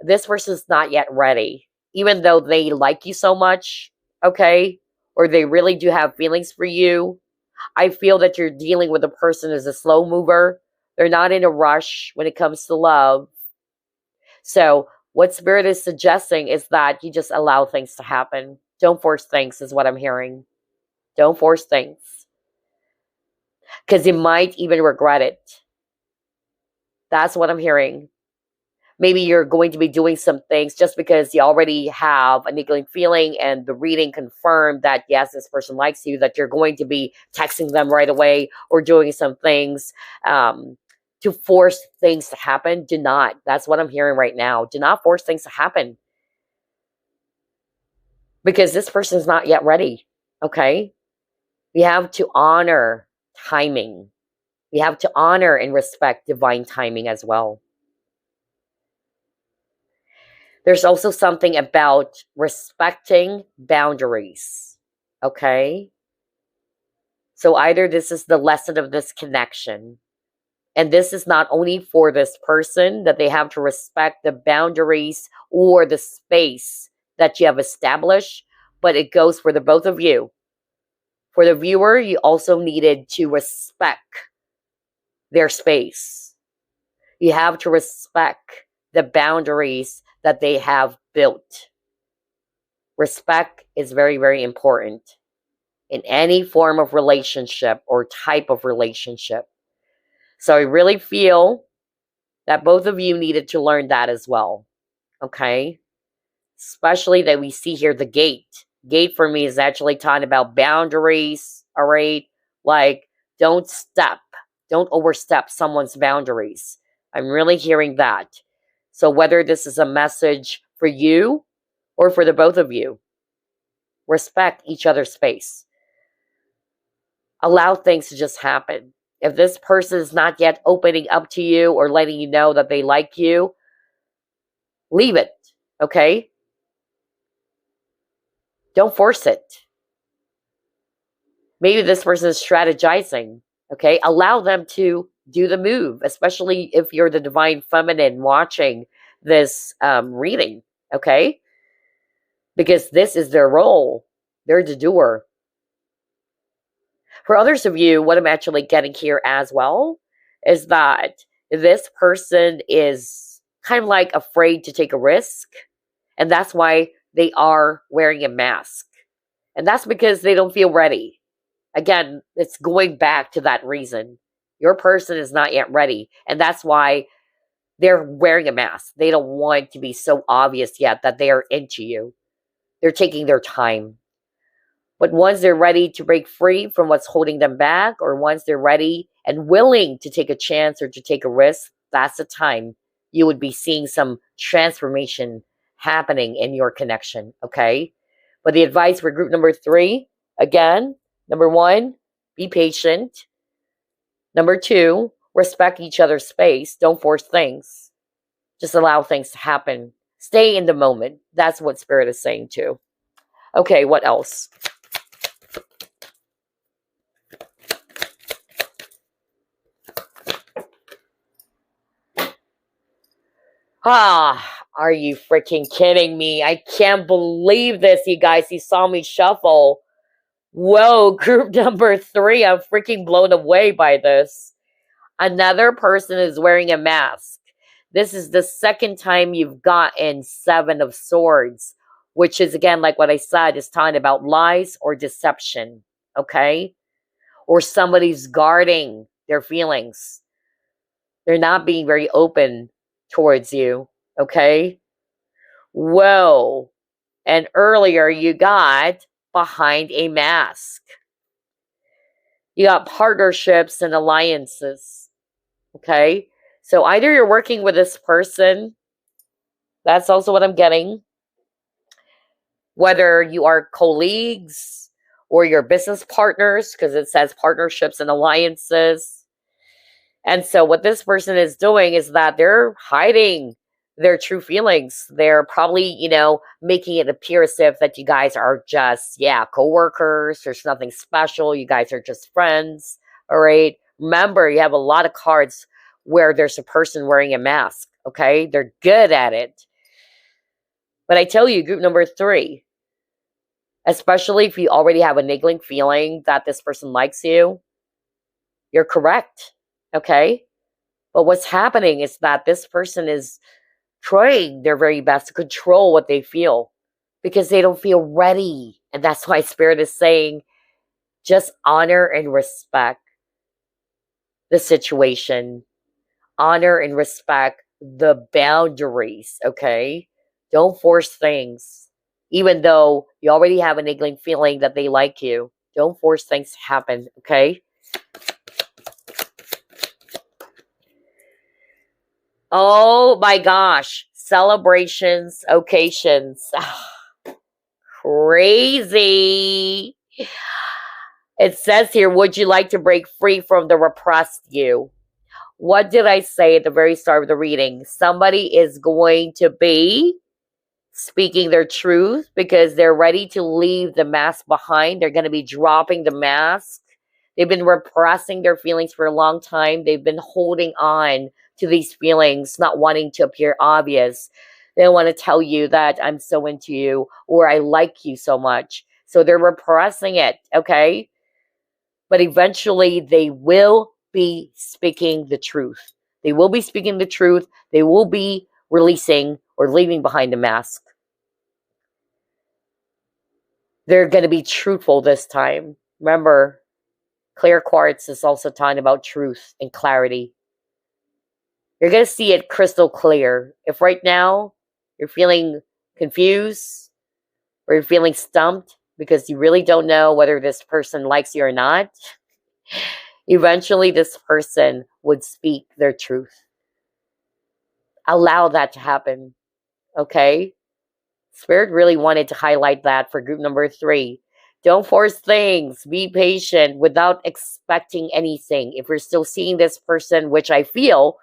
this person's not yet ready. Even though they like you so much, okay? Or they really do have feelings for you. I feel that you're dealing with a person as a slow mover. They're not in a rush when it comes to love. So what spirit is suggesting is that you just allow things to happen. Don't force things is what I'm hearing. Don't force things. Because you might even regret it. That's what I'm hearing. Maybe you're going to be doing some things just because you already have a niggling feeling and the reading confirmed that, yes, this person likes you, that you're going to be texting them right away or doing some things to force things to happen. Do not. That's what I'm hearing right now. Do not force things to happen. Because this person is not yet ready, okay? We have to honor timing. We have to honor and respect divine timing as well. There's also something about respecting boundaries, okay? So either this is the lesson of this connection, and this is not only for this person, that they have to respect the boundaries or the space that you have established, but it goes for the both of you. For the viewer, you also needed to respect their space. You have to respect the boundaries that they have built. Respect is very, very important in any form of relationship or type of relationship. So I really feel that both of you needed to learn that as well. Okay? Especially that we see here the gate. Gate for me is actually talking about boundaries, all right? Like, don't overstep someone's boundaries. I'm really hearing that. So whether this is a message for you or for the both of you, respect each other's space. Allow things to just happen. If this person is not yet opening up to you or letting you know that they like you, leave it, okay? Don't force it. Maybe this person is strategizing, okay? Allow them to do the move, especially if you're the divine feminine watching this reading, okay? Because this is their role. They're the doer. For others of you, what I'm actually getting here as well is that this person is kind of like afraid to take a risk. And that's why they are wearing a mask. And that's because they don't feel ready. Again, it's going back to that reason. Your person is not yet ready. And that's why they're wearing a mask. They don't want to be so obvious yet that they are into you. They're taking their time. But once they're ready to break free from what's holding them back, or once they're ready and willing to take a chance or to take a risk, that's the time you would be seeing some transformation happening in your connection, okay? But the advice for group number 3, again, number 1, be patient. Number 2, respect each other's space. Don't force things. Just allow things to happen. Stay in the moment. That's what Spirit is saying too. Okay, what else? Are you freaking kidding me? I can't believe this, you guys. You saw me shuffle. Whoa, group number 3. I'm freaking blown away by this. Another person is wearing a mask. This is the second time you've gotten 7 of Swords, which is, again, like what I said, is talking about lies or deception, okay? Or somebody's guarding their feelings. They're not being very open towards you, okay? Whoa. And earlier you got behind a mask. You got partnerships and alliances, okay? So either you're working with this person, that's also what I'm getting, whether you are colleagues or your business partners, because it says partnerships and alliances. And so what this person is doing is that they're hiding their true feelings. They're probably, making it appear as if that you guys are just, coworkers. There's nothing special. You guys are just friends. All right. Remember, you have a lot of cards where there's a person wearing a mask. Okay. They're good at it. But I tell you, group number 3, especially if you already have a niggling feeling that this person likes you, you're correct. Okay. But what's happening is that this person is trying their very best to control what they feel because they don't feel ready. And that's why Spirit is saying just honor and respect the situation, honor and respect the boundaries, okay? Don't force things. Even though you already have a niggling feeling that they like you, don't force things to happen, okay? Oh my gosh. Celebrations, occasions. Crazy. It says here, would you like to break free from the repressed you? What did I say at the very start of the reading? Somebody is going to be speaking their truth because they're ready to leave the mask behind. They're going to be dropping the mask. They've been repressing their feelings for a long time. They've been holding on to these feelings, not wanting to appear obvious. They want to tell you that I'm so into you or I like you so much. So they're repressing it, okay? But eventually they will be speaking the truth. They will be speaking the truth. They will be releasing or leaving behind the mask. They're going to be truthful this time. Remember, clear quartz is also talking about truth and clarity. You're going to see it crystal clear. If right now you're feeling confused or you're feeling stumped because you really don't know whether this person likes you or not, eventually this person would speak their truth. Allow that to happen, okay? Spirit really wanted to highlight that for group number 3. Don't force things. Be patient without expecting anything. If you're still seeing this person, which I feel,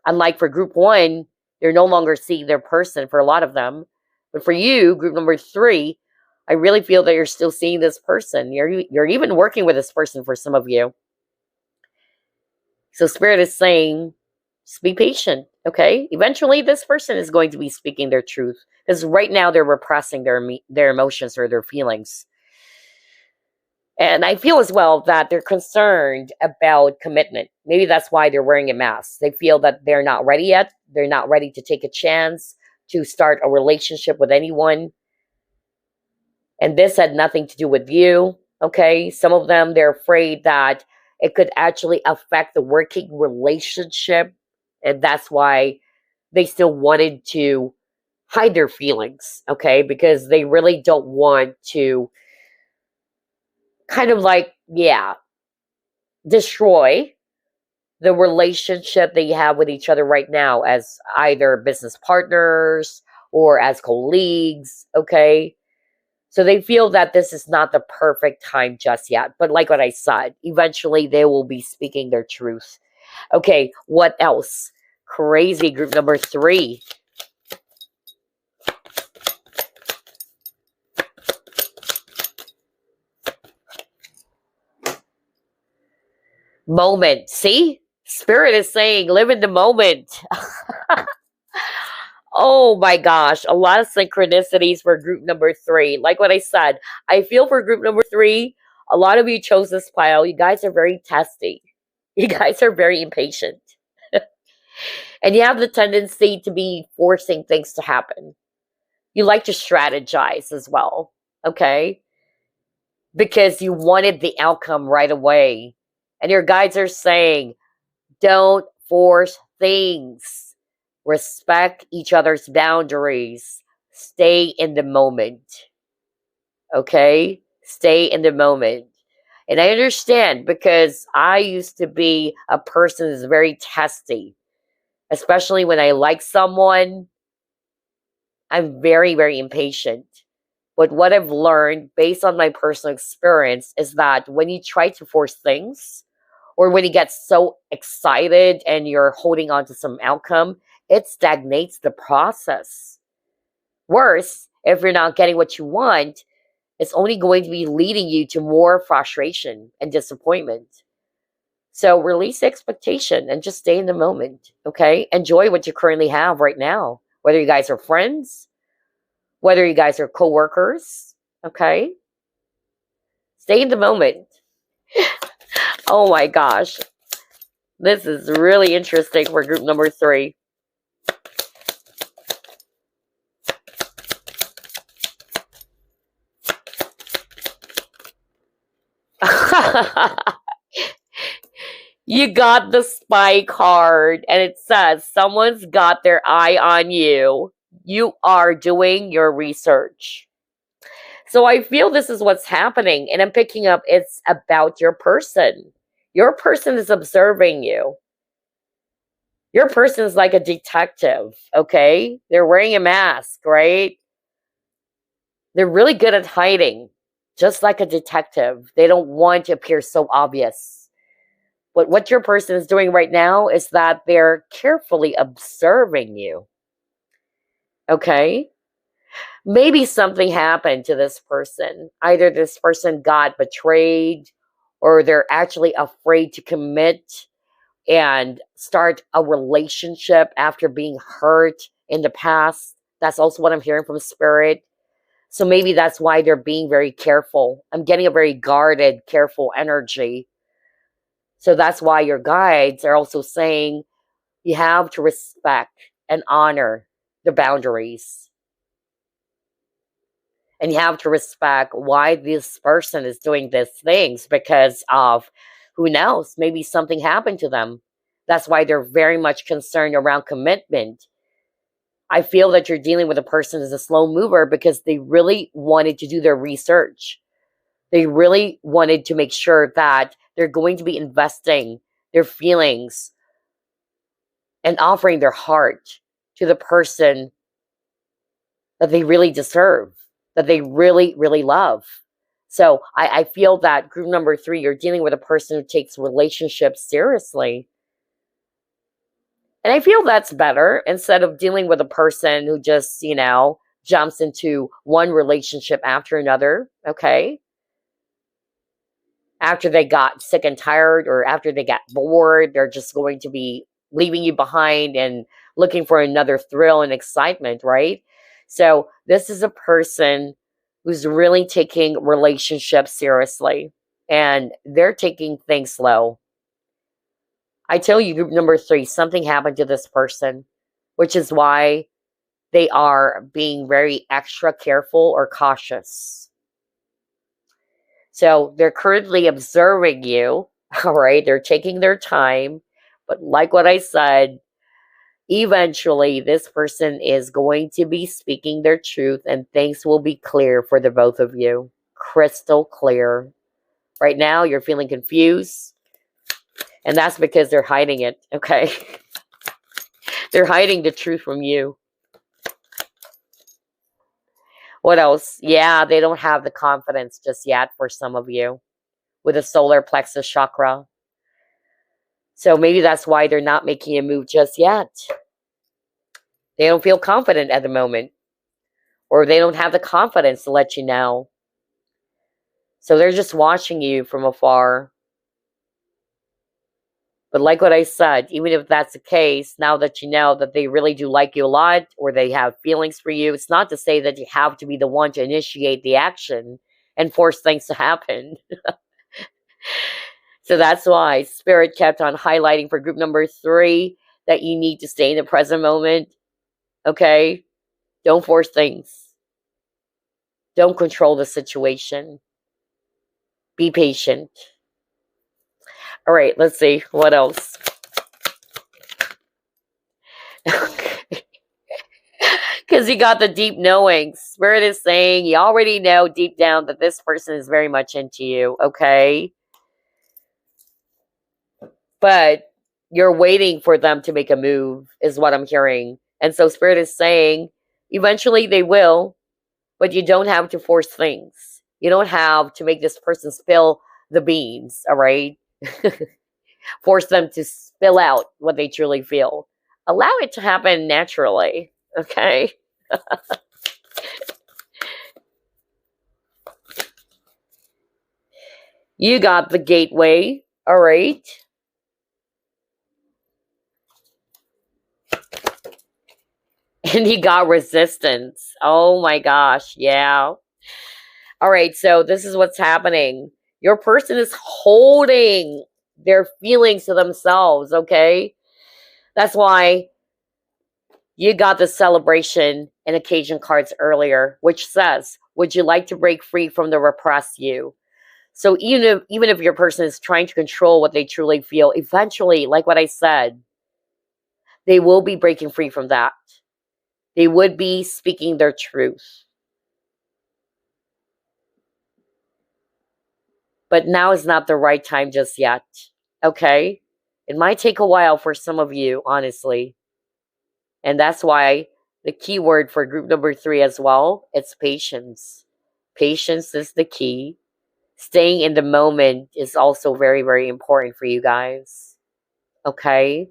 unlike for group 1, you're no longer seeing their person for a lot of them. But for you, group number 3, I really feel that you're still seeing this person. You're even working with this person for some of you. So Spirit is saying, just be patient, okay? Eventually, this person is going to be speaking their truth. Because right now, they're repressing their emotions or their feelings. And I feel as well that they're concerned about commitment. Maybe that's why they're wearing a mask. They feel that they're not ready yet. They're not ready to take a chance to start a relationship with anyone. And this had nothing to do with you, okay? Some of them, they're afraid that it could actually affect the working relationship. And that's why they still wanted to hide their feelings, okay? Because they really don't want to kind of like, destroy the relationship that you have with each other right now as either business partners or as colleagues, okay? So they feel that this is not the perfect time just yet. But like what I said, eventually they will be speaking their truth. Okay, what else? Crazy group number 3. Moment. See? Spirit is saying, live in the moment. Oh my gosh. A lot of synchronicities for group number 3. Like what I said, I feel for group number 3, a lot of you chose this pile. You guys are very testy. You guys are very impatient. And you have the tendency to be forcing things to happen. You like to strategize as well. Okay? Because you wanted the outcome right away. And your guides are saying, don't force things. Respect each other's boundaries. Stay in the moment. Okay? Stay in the moment. And I understand because I used to be a person who's very testy. Especially when I like someone, I'm very, very impatient. But what I've learned based on my personal experience is that when you try to force things, or when you get so excited and you're holding on to some outcome, it stagnates the process. Worse, if you're not getting what you want, it's only going to be leading you to more frustration and disappointment. So release expectation and just stay in the moment, okay? Enjoy what you currently have right now, whether you guys are friends, whether you guys are co-workers, okay? Stay in the moment. Oh my gosh. This is really interesting for group number 3. You got the spy card, and it says someone's got their eye on you. You are doing your research. So I feel this is what's happening, and I'm picking up it's about your person. Your person is observing you. Your person is like a detective, okay? They're wearing a mask, right? They're really good at hiding, just like a detective. They don't want to appear so obvious. But what your person is doing right now is that they're carefully observing you. Okay? Maybe something happened to this person. Either this person got betrayed, or they're actually afraid to commit and start a relationship after being hurt in the past. That's also what I'm hearing from Spirit. So maybe that's why they're being very careful. I'm getting a very guarded, careful energy. So that's why your guides are also saying you have to respect and honor the boundaries. And you have to respect why this person is doing these things, because of, who knows, maybe something happened to them. That's why they're very much concerned around commitment. I feel that you're dealing with a person as a slow mover because they really wanted to do their research. They really wanted to make sure that they're going to be investing their feelings and offering their heart to the person that they really deserve, that they really, really love. So I feel that group number 3, you're dealing with a person who takes relationships seriously. And I feel that's better instead of dealing with a person who just, jumps into one relationship after another, okay? After they got sick and tired, or after they got bored, they're just going to be leaving you behind and looking for another thrill and excitement, right? So this is a person who's really taking relationships seriously, and they're taking things slow. I tell you, group number 3, something happened to this person, which is why they are being very extra careful or cautious. So they're currently observing you, all right? They're taking their time. But like what I said, eventually this person is going to be speaking their truth, and things will be clear for the both of you. Crystal clear. Right now, you're feeling confused. And that's because they're hiding it, okay? They're hiding the truth from you. What else? Yeah, they don't have the confidence just yet for some of you with the solar plexus chakra. So maybe that's why they're not making a move just yet. They don't feel confident at the moment, or they don't have the confidence to let you know. So they're just watching you from afar. But like what I said, even if that's the case, now that you know that they really do like you a lot, or they have feelings for you, it's not to say that you have to be the one to initiate the action and force things to happen. So that's why Spirit kept on highlighting for group number 3 that you need to stay in the present moment. Okay? Don't force things. Don't control the situation. Be patient. All right, let's see. What else? Because you got the deep knowing. Spirit is saying you already know deep down that this person is very much into you, okay? But you're waiting for them to make a move, is what I'm hearing. And so Spirit is saying eventually they will, but you don't have to force things. You don't have to make this person spill the beans, all right? Force them to spill out what they truly feel. Allow it to happen naturally, okay? You got the gateway, all right? And you got resistance. Oh my gosh, yeah. All right, so this is what's happening. Your person is holding their feelings to themselves, okay? That's why you got the celebration and occasion cards earlier, which says, would you like to break free from the repressed you? So even if your person is trying to control what they truly feel, eventually, like what I said, they will be breaking free from that. They would be speaking their truth. But now is not the right time just yet. Okay? It might take a while for some of you, honestly. And that's why the key word for group number 3 as well, it's patience. Patience is the key. Staying in the moment is also very, very important for you guys. Okay?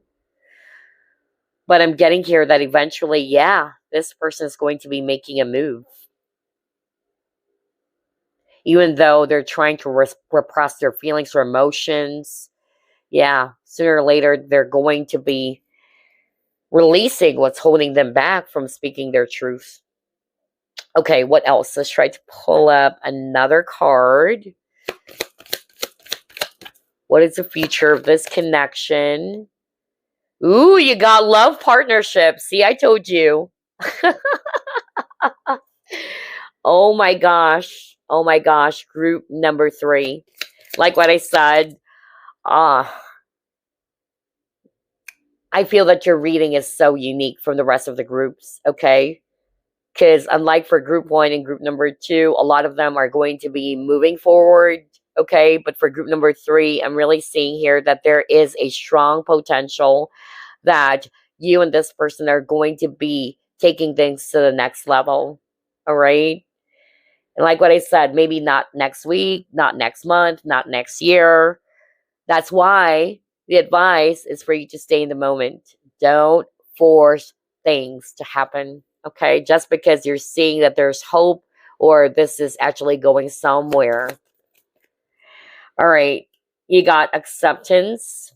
But I'm getting here that eventually, yeah, this person is going to be making a move. Even though they're trying to repress their feelings or emotions, yeah, sooner or later, they're going to be releasing what's holding them back from speaking their truth. Okay, what else? Let's try to pull up another card. What is the future of this connection? Ooh, you got love partnership. See, I told you. Oh my gosh. Oh my gosh. Group number 3. Like what I said, I feel that your reading is so unique from the rest of the groups, okay? Because unlike for group 1 and group number 2, a lot of them are going to be moving forward, okay? But for group number 3, I'm really seeing here that there is a strong potential that you and this person are going to be taking things to the next level, all right? And like what I said, maybe not next week, not next month, not next year. That's why the advice is for you to stay in the moment. Don't force things to happen, okay? Just because you're seeing that there's hope or this is actually going somewhere. All right, you got acceptance.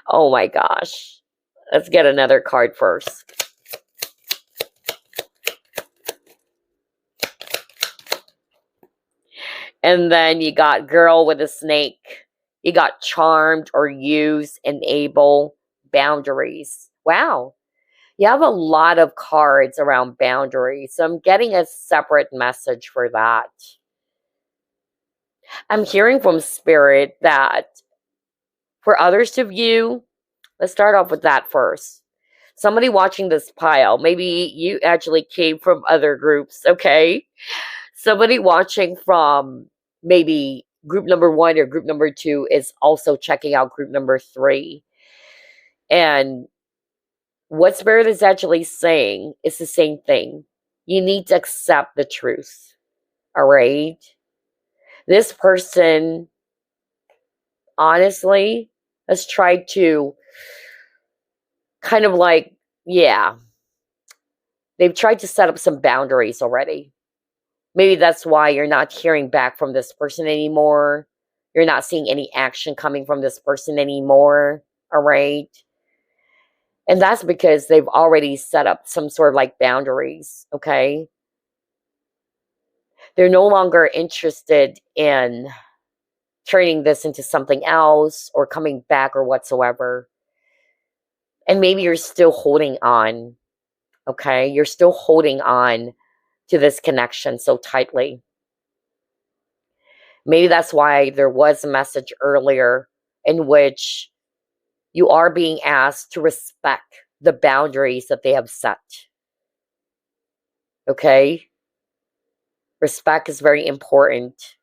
Oh my gosh. Let's get another card first. And then you got girl with a snake. You got charmed or use, enable, boundaries. Wow. You have a lot of cards around boundaries. So I'm getting a separate message for that. I'm hearing from Spirit that for others to view, let's start off with that first. Somebody watching this pile, maybe you actually came from other groups, okay? Somebody watching from maybe group number 1 or group number 2 is also checking out group number 3. And what Spirit is actually saying is the same thing. You need to accept the truth. All right? This person, honestly, has tried to kind of like, yeah, they've tried to set up some boundaries already. Maybe that's why you're not hearing back from this person anymore. You're not seeing any action coming from this person anymore. All right? And that's because they've already set up some sort of like boundaries, okay? They're no longer interested in turning this into something else or coming back or whatsoever. And maybe you're still holding on, okay? You're still holding on to this connection so tightly. Maybe that's why there was a message earlier in which you are being asked to respect the boundaries that they have set. Okay? Respect is very important.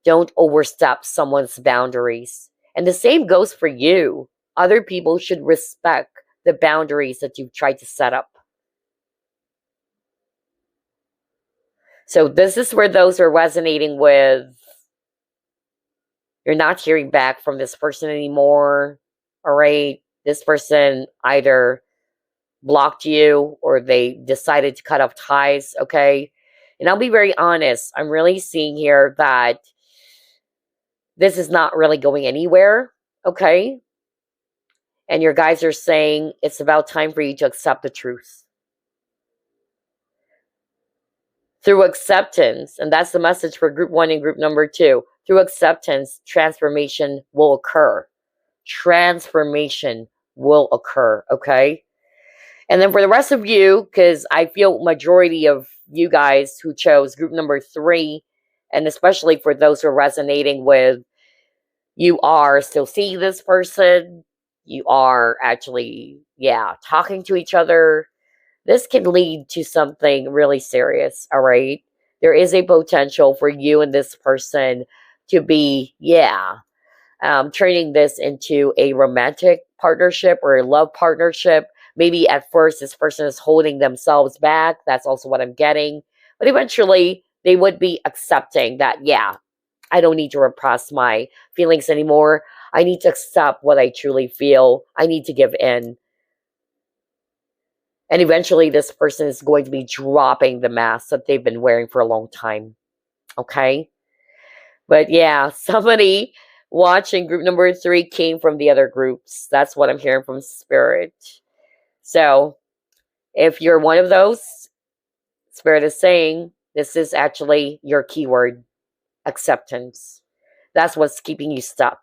Don't overstep someone's boundaries. And the same goes for you. Other people should respect the boundaries that you've tried to set up. So this is where those are resonating with You're not hearing back from this person anymore. All right. This person either blocked you or they decided to cut off ties. Okay. And I'll be very honest. I'm really seeing here that this is not really going anywhere. Okay. And your guys are saying it's about time for you to accept the truth. Through acceptance, and that's the message for group 1 and group number 2. Through acceptance, transformation will occur. Transformation will occur, okay? And then for the rest of you, because I feel majority of you guys who chose group number 3, and especially for those who are resonating with, you are still seeing this person, you are actually, talking to each other. This can lead to something really serious, all right? There is a potential for you and this person to be, turning this into a romantic partnership or a love partnership. Maybe at first this person is holding themselves back. That's also what I'm getting. But eventually they would be accepting that, I don't need to repress my feelings anymore. I need to accept what I truly feel. I need to give in. And eventually this person is going to be dropping the mask that they've been wearing for a long time. Okay? But somebody watching group number 3 came from the other groups. That's what I'm hearing from Spirit. So, if you're one of those, Spirit is saying this is actually your keyword, acceptance. That's what's keeping you stuck.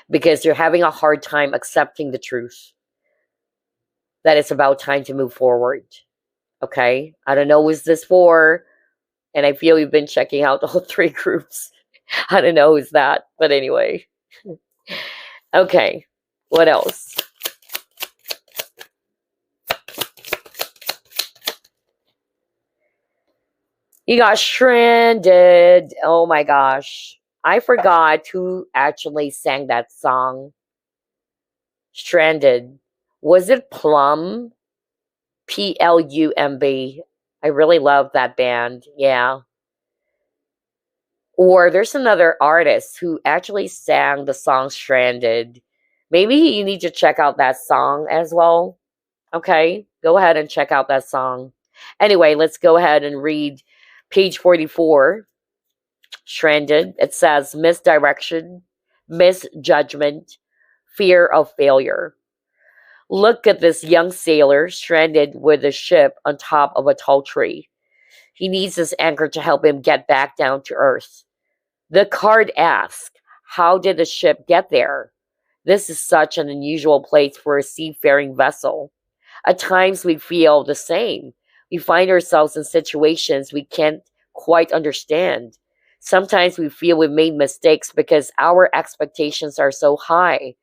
Because you're having a hard time accepting the truth. That it's about time to move forward. Okay? I don't know who's this for. And I feel you've been checking out all 3 groups. I don't know who's that. But anyway. Okay. What else? You got stranded. Oh my gosh. I forgot who actually sang that song. Stranded. Was it Plum? Plumb. I really love that band. Yeah. Or there's another artist who actually sang the song Stranded. Maybe you need to check out that song as well. Okay? Go ahead and check out that song. Anyway, let's go ahead and read page 44. Stranded. It says misdirection, misjudgment, fear of failure. Look at this young sailor stranded with a ship on top of a tall tree. He needs his anchor to help him get back down to earth. The card asks, how did the ship get there? This is such an unusual place for a seafaring vessel. At times we feel the same. We find ourselves in situations we can't quite understand. Sometimes we feel we've made mistakes because our expectations are so high.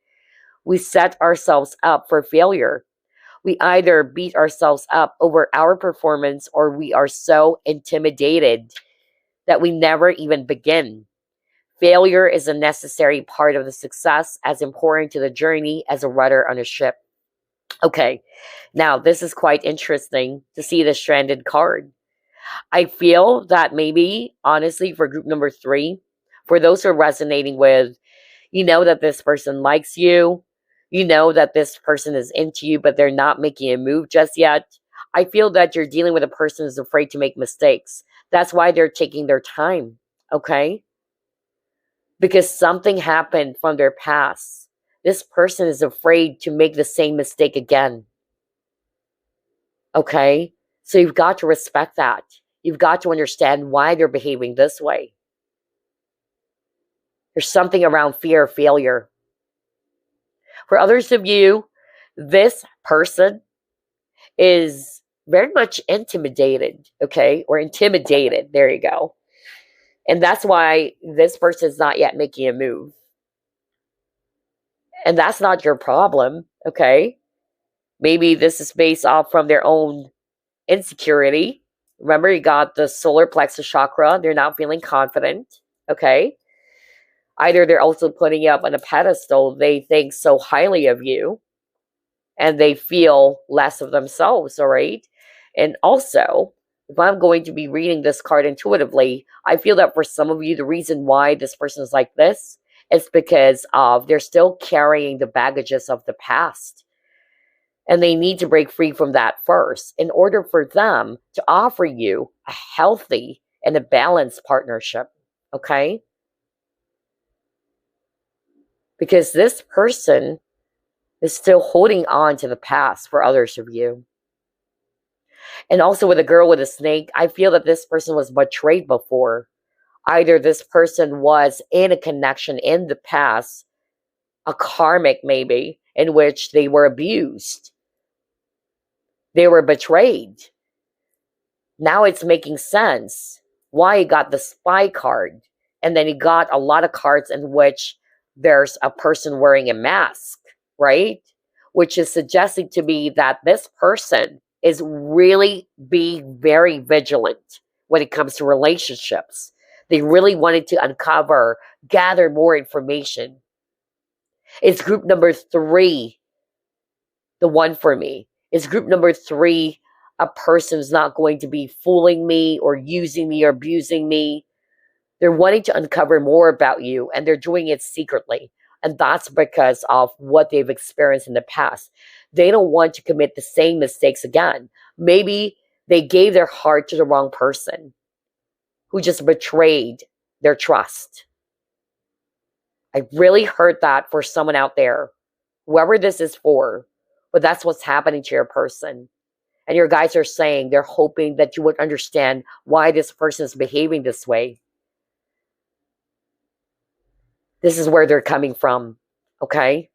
We set ourselves up for failure. We either beat ourselves up over our performance or we are so intimidated that we never even begin. Failure is a necessary part of the success, as important to the journey as a rudder on a ship. Okay, now this is quite interesting to see the stranded card. I feel that maybe, honestly, for group number 3, for those who are resonating with, you know that this person likes you, you know that this person is into you, but they're not making a move just yet. I feel that you're dealing with a person who's afraid to make mistakes. That's why they're taking their time, okay? Because something happened from their past. This person is afraid to make the same mistake again. Okay? So you've got to respect that. You've got to understand why they're behaving this way. There's something around fear of failure. For others of you, this person is very much intimidated, okay? Or intimidated. There you go. And that's why this person is not yet making a move. And that's not your problem, okay? Maybe this is based off from their own insecurity. Remember, you got the solar plexus chakra. They're not feeling confident, okay? Either they're also putting you up on a pedestal. They think so highly of you. And they feel less of themselves, all right? And also, if I'm going to be reading this card intuitively, I feel that for some of you, the reason why this person is like this is because of they're still carrying the baggages of the past. And they need to break free from that first in order for them to offer you a healthy and a balanced partnership. Okay? Because this person is still holding on to the past for others of you. And also with a girl with a snake, I feel that this person was betrayed before. Either this person was in a connection in the past, a karmic maybe, in which they were abused. They were betrayed. Now it's making sense why he got the spy card. And then he got a lot of cards in which there's a person wearing a mask, right? Which is suggesting to me that this person is really being very vigilant when it comes to relationships. They really wanted to uncover, gather more information. It's group number 3, the one for me. It's group number 3, a person's not going to be fooling me or using me or abusing me. They're wanting to uncover more about you, and they're doing it secretly. And that's because of what they've experienced in the past. They don't want to commit the same mistakes again. Maybe they gave their heart to the wrong person who just betrayed their trust. I really heard that for someone out there, whoever this is for, but that's what's happening to your person. And your guys are saying they're hoping that you would understand why this person is behaving this way. This is where they're coming from, okay?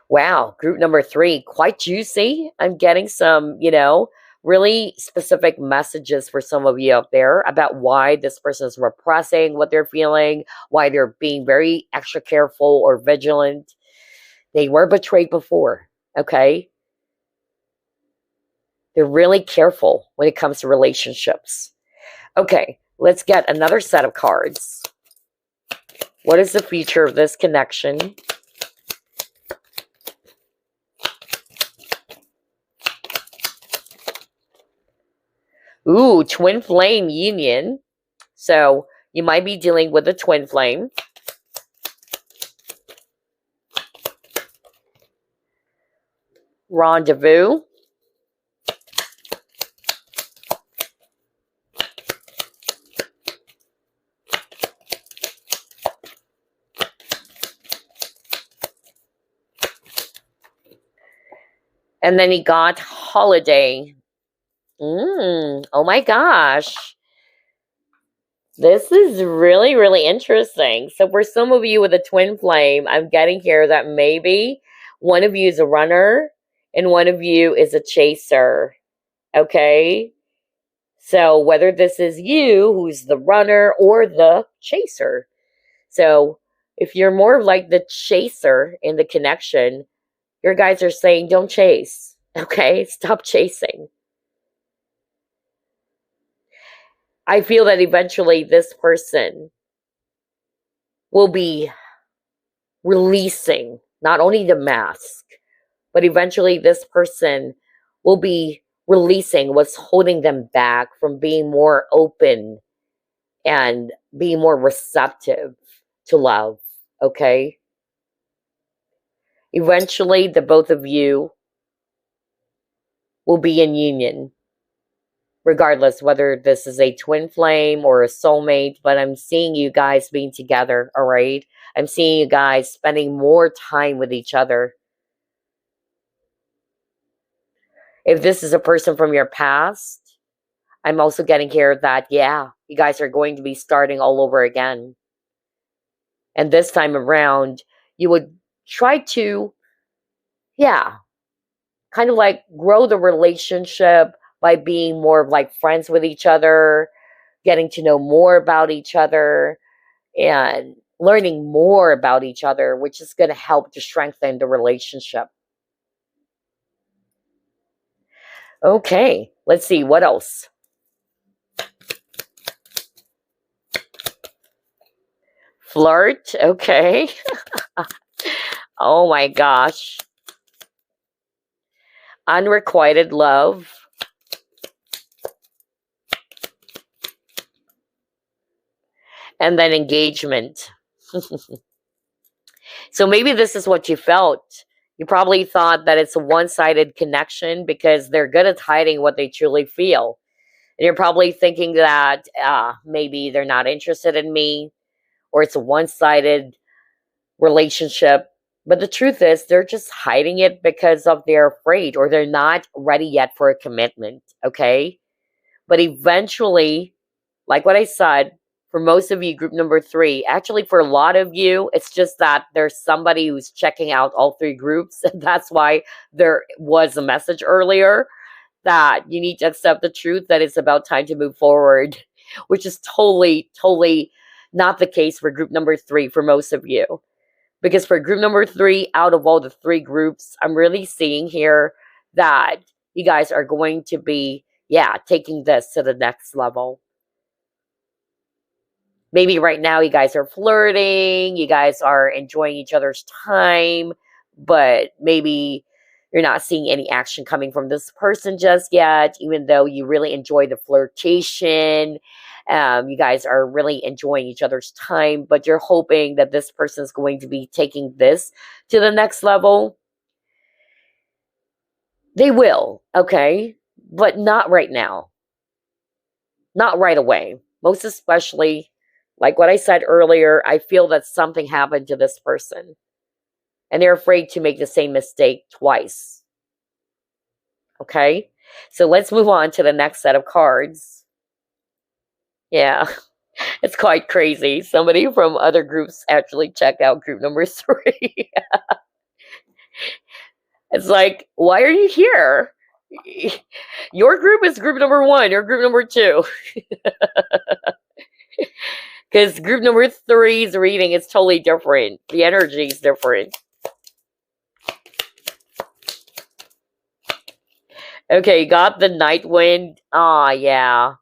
Wow, group number 3, quite juicy. I'm getting some, really specific messages for some of you out there about why this person is repressing what they're feeling, why they're being very extra careful or vigilant. They were betrayed before, okay? They're really careful when it comes to relationships. Okay, let's get another set of cards. What is the future of this connection? Ooh, twin flame union. So you might be dealing with a twin flame. Rendezvous. And then he got holiday. Oh my gosh. This is really, really interesting. So for some of you with a twin flame, I'm getting here that maybe one of you is a runner and one of you is a chaser. Okay? So whether this is you who's the runner or the chaser. So if you're more like the chaser in the connection, your guys are saying don't chase. Okay? Stop chasing. I feel that eventually this person will be releasing not only the mask, but eventually this person will be releasing what's holding them back from being more open and being more receptive to love, okay? Eventually, the both of you will be in union. Regardless whether this is a twin flame or a soulmate, but I'm seeing you guys being together, all right? I'm seeing you guys spending more time with each other. If this is a person from your past, I'm also getting here that, yeah, you guys are going to be starting all over again. And this time around, you would try to, kind of like grow the relationship by being more of like friends with each other, getting to know more about each other, and learning more about each other, which is going to help to strengthen the relationship. Okay, let's see, what else? Flirt, okay. Oh my gosh. Unrequited love. And then engagement. So maybe this is what you felt. You probably thought that it's a one-sided connection because they're good at hiding what they truly feel. And you're probably thinking that maybe they're not interested in me, or it's a one-sided relationship. But the truth is, they're just hiding it because of they're afraid or they're not ready yet for a commitment, okay? But eventually, like what I said, for most of you, group number 3, actually for a lot of you, it's just that there's somebody who's checking out all 3 groups. And that's why there was a message earlier that you need to accept the truth that it's about time to move forward, which is totally, totally not the case for group number 3 for most of you. Because for group number 3, out of all the 3 groups, I'm really seeing here that you guys are going to be, taking this to the next level. Maybe right now you guys are flirting, you guys are enjoying each other's time, but maybe you're not seeing any action coming from this person just yet, even though you really enjoy the flirtation. You guys are really enjoying each other's time, but you're hoping that this person is going to be taking this to the next level. They will, okay? But not right now. Not right away. Most especially, like what I said earlier, I feel that something happened to this person. And they're afraid to make the same mistake twice. Okay? So let's move on to the next set of cards. Yeah, it's quite crazy. Somebody from other groups actually checked out group number 3. It's like, why are you here? Your group is group number 1, or group number 2. Because group number 3's reading is totally different. The energy is different. Okay, you got the Night Wind. Yeah.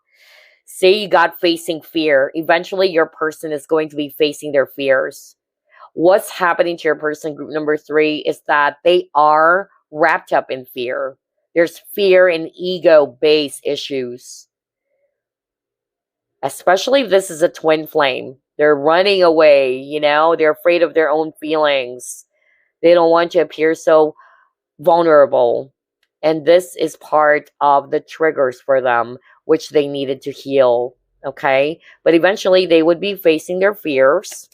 Say you got facing fear. Eventually, your person is going to be facing their fears. What's happening to your person, group number 3, is that they are wrapped up in fear. There's fear and ego-based issues. Especially if this is a twin flame. They're running away, They're afraid of their own feelings. They don't want to appear so vulnerable. And this is part of the triggers for them, which they needed to heal, okay? But eventually, they would be facing their fears.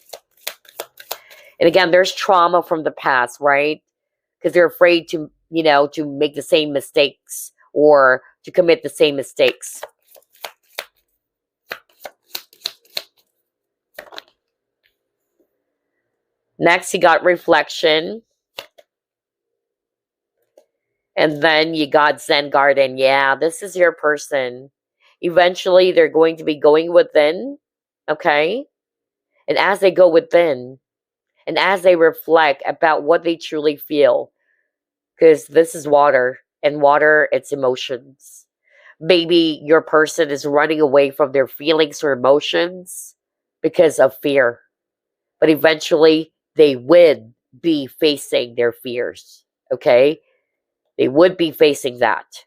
And again, there's trauma from the past, right? Because they're afraid to, to make the same mistakes or to commit the same mistakes. Next, you got reflection. And then you got Zen Garden. Yeah, this is your person. Eventually, they're going to be going within, okay? And as they go within, and as they reflect about what they truly feel, because this is water, and water, it's emotions. Maybe your person is running away from their feelings or emotions because of fear. But eventually, they would be facing their fears, okay? They would be facing that.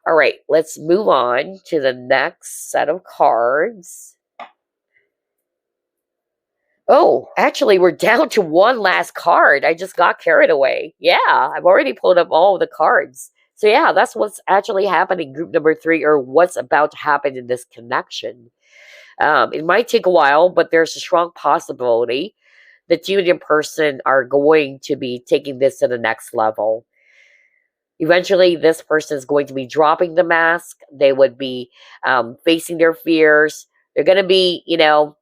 All right, let's move on to the next set of cards. Oh, actually, we're down to one last card. I just got carried away. Yeah, I've already pulled up all of the cards. So yeah, that's what's actually happening, group number 3, or what's about to happen in this connection. It might take a while, but there's a strong possibility that you and your person are going to be taking this to the next level. Eventually, this person is going to be dropping the mask. They would be facing their fears. They're going to be, they're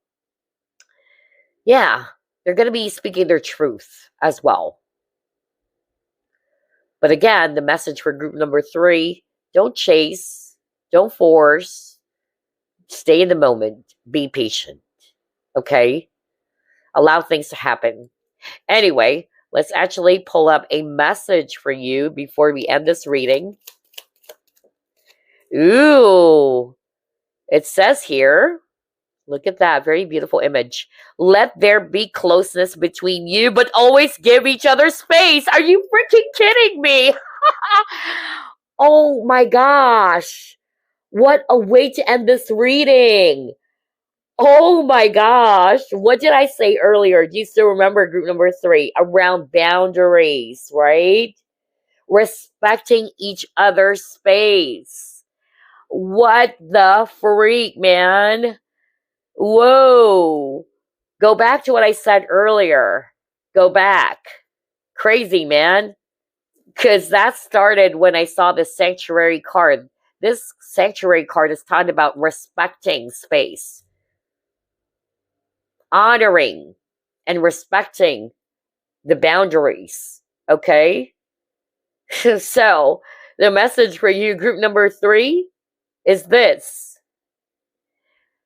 going to be speaking their truth as well. But again, the message for group number 3, don't chase, don't force, stay in the moment, be patient, okay? Allow things to happen. Anyway, let's actually pull up a message for you before we end this reading. Ooh, it says here, look at that, very beautiful image. Let there be closeness between you, but always give each other space. Are you freaking kidding me? Oh my gosh. What a way to end this reading. Oh my gosh. What did I say earlier? Do you still remember group number 3? Around boundaries, right? Respecting each other's space. What the freak, man? Whoa. Go back to what I said earlier. Go back. Crazy, man. Because that started when I saw the sanctuary card. This sanctuary card is talking about respecting space, honoring, and respecting the boundaries. Okay? So, the message for you, group number 3, is this: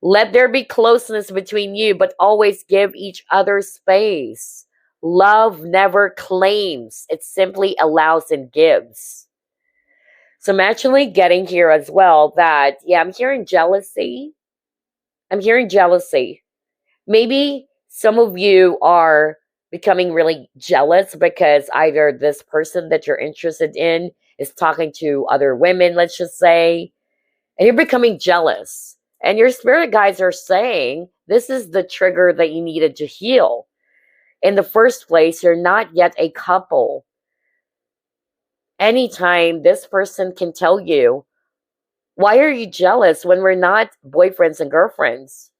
let there be closeness between you, but always give each other space. Love never claims, it simply allows and gives. So I'm actually getting here as well that, yeah, I'm hearing jealousy. I'm hearing jealousy. Maybe some of you are becoming really jealous because either this person that you're interested in is talking to other women, let's just say, and you're becoming jealous. And your spirit guides are saying this is the trigger that you needed to heal. In the first place, you're not yet a couple. Anytime this person can tell you, why are you jealous when we're not boyfriends and girlfriends?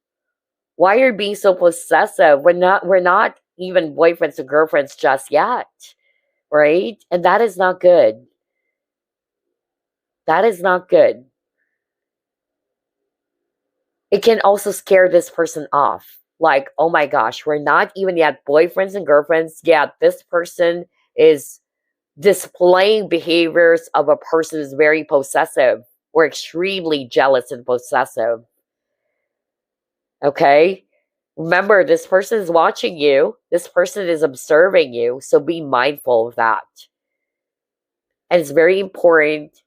Why are you being so possessive? We're not even boyfriends and girlfriends just yet, right? And that is not good. That is not good. It can also scare this person off. Like, oh my gosh, we're not even yet boyfriends and girlfriends, yet this person is displaying behaviors of a person who's very possessive or extremely jealous and possessive. Okay? Remember, this person is watching you. This person is observing you. So be mindful of that. And it's very important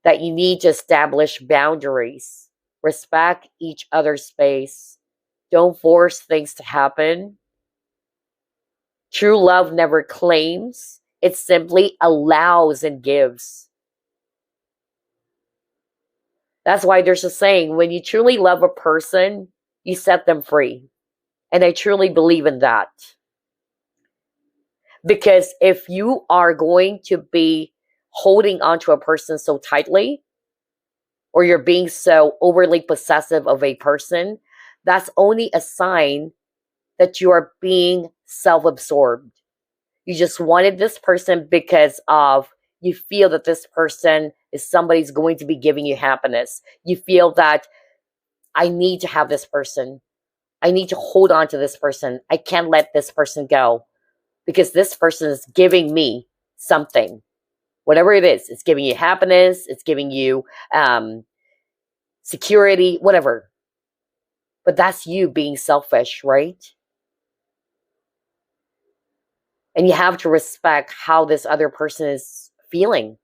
that you need to establish boundaries. Respect each other's space. Don't force things to happen. True love never claims. It simply allows and gives. That's why there's a saying, when you truly love a person, you set them free. And I truly believe in that. Because if you are going to be holding onto a person so tightly, or you're being so overly possessive of a person, that's only a sign that you are being self-absorbed. You just wanted this person because of you feel that this person is somebody's going to be giving you happiness. You feel that I need to have this person. I need to hold on to this person. I can't let this person go because this person is giving me something. Whatever it is, it's giving you happiness. It's giving you security, whatever. But that's you being selfish, right? And you have to respect how this other person is feeling.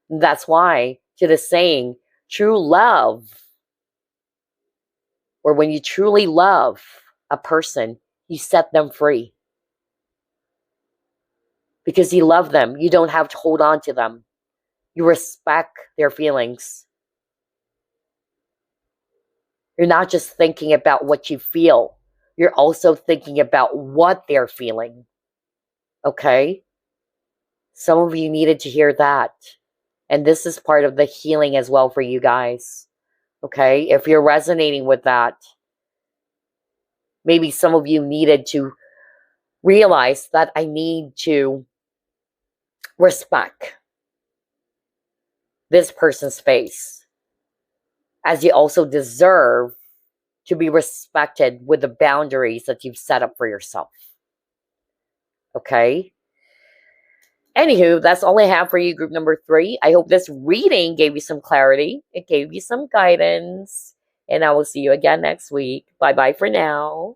That's why, to the saying, true love, or when you truly love a person, you set them free. Because you love them. You don't have to hold on to them. You respect their feelings. You're not just thinking about what you feel. You're also thinking about what they're feeling. Okay? Some of you needed to hear that. And this is part of the healing as well for you guys. Okay? If you're resonating with that, maybe some of you needed to realize that I need to respect this person's space, as you also deserve to be respected with the boundaries that you've set up for yourself. Okay? Anywho, that's all I have for you, group number 3. I hope this reading gave you some clarity. It gave you some guidance. And I will see you again next week. Bye-bye for now.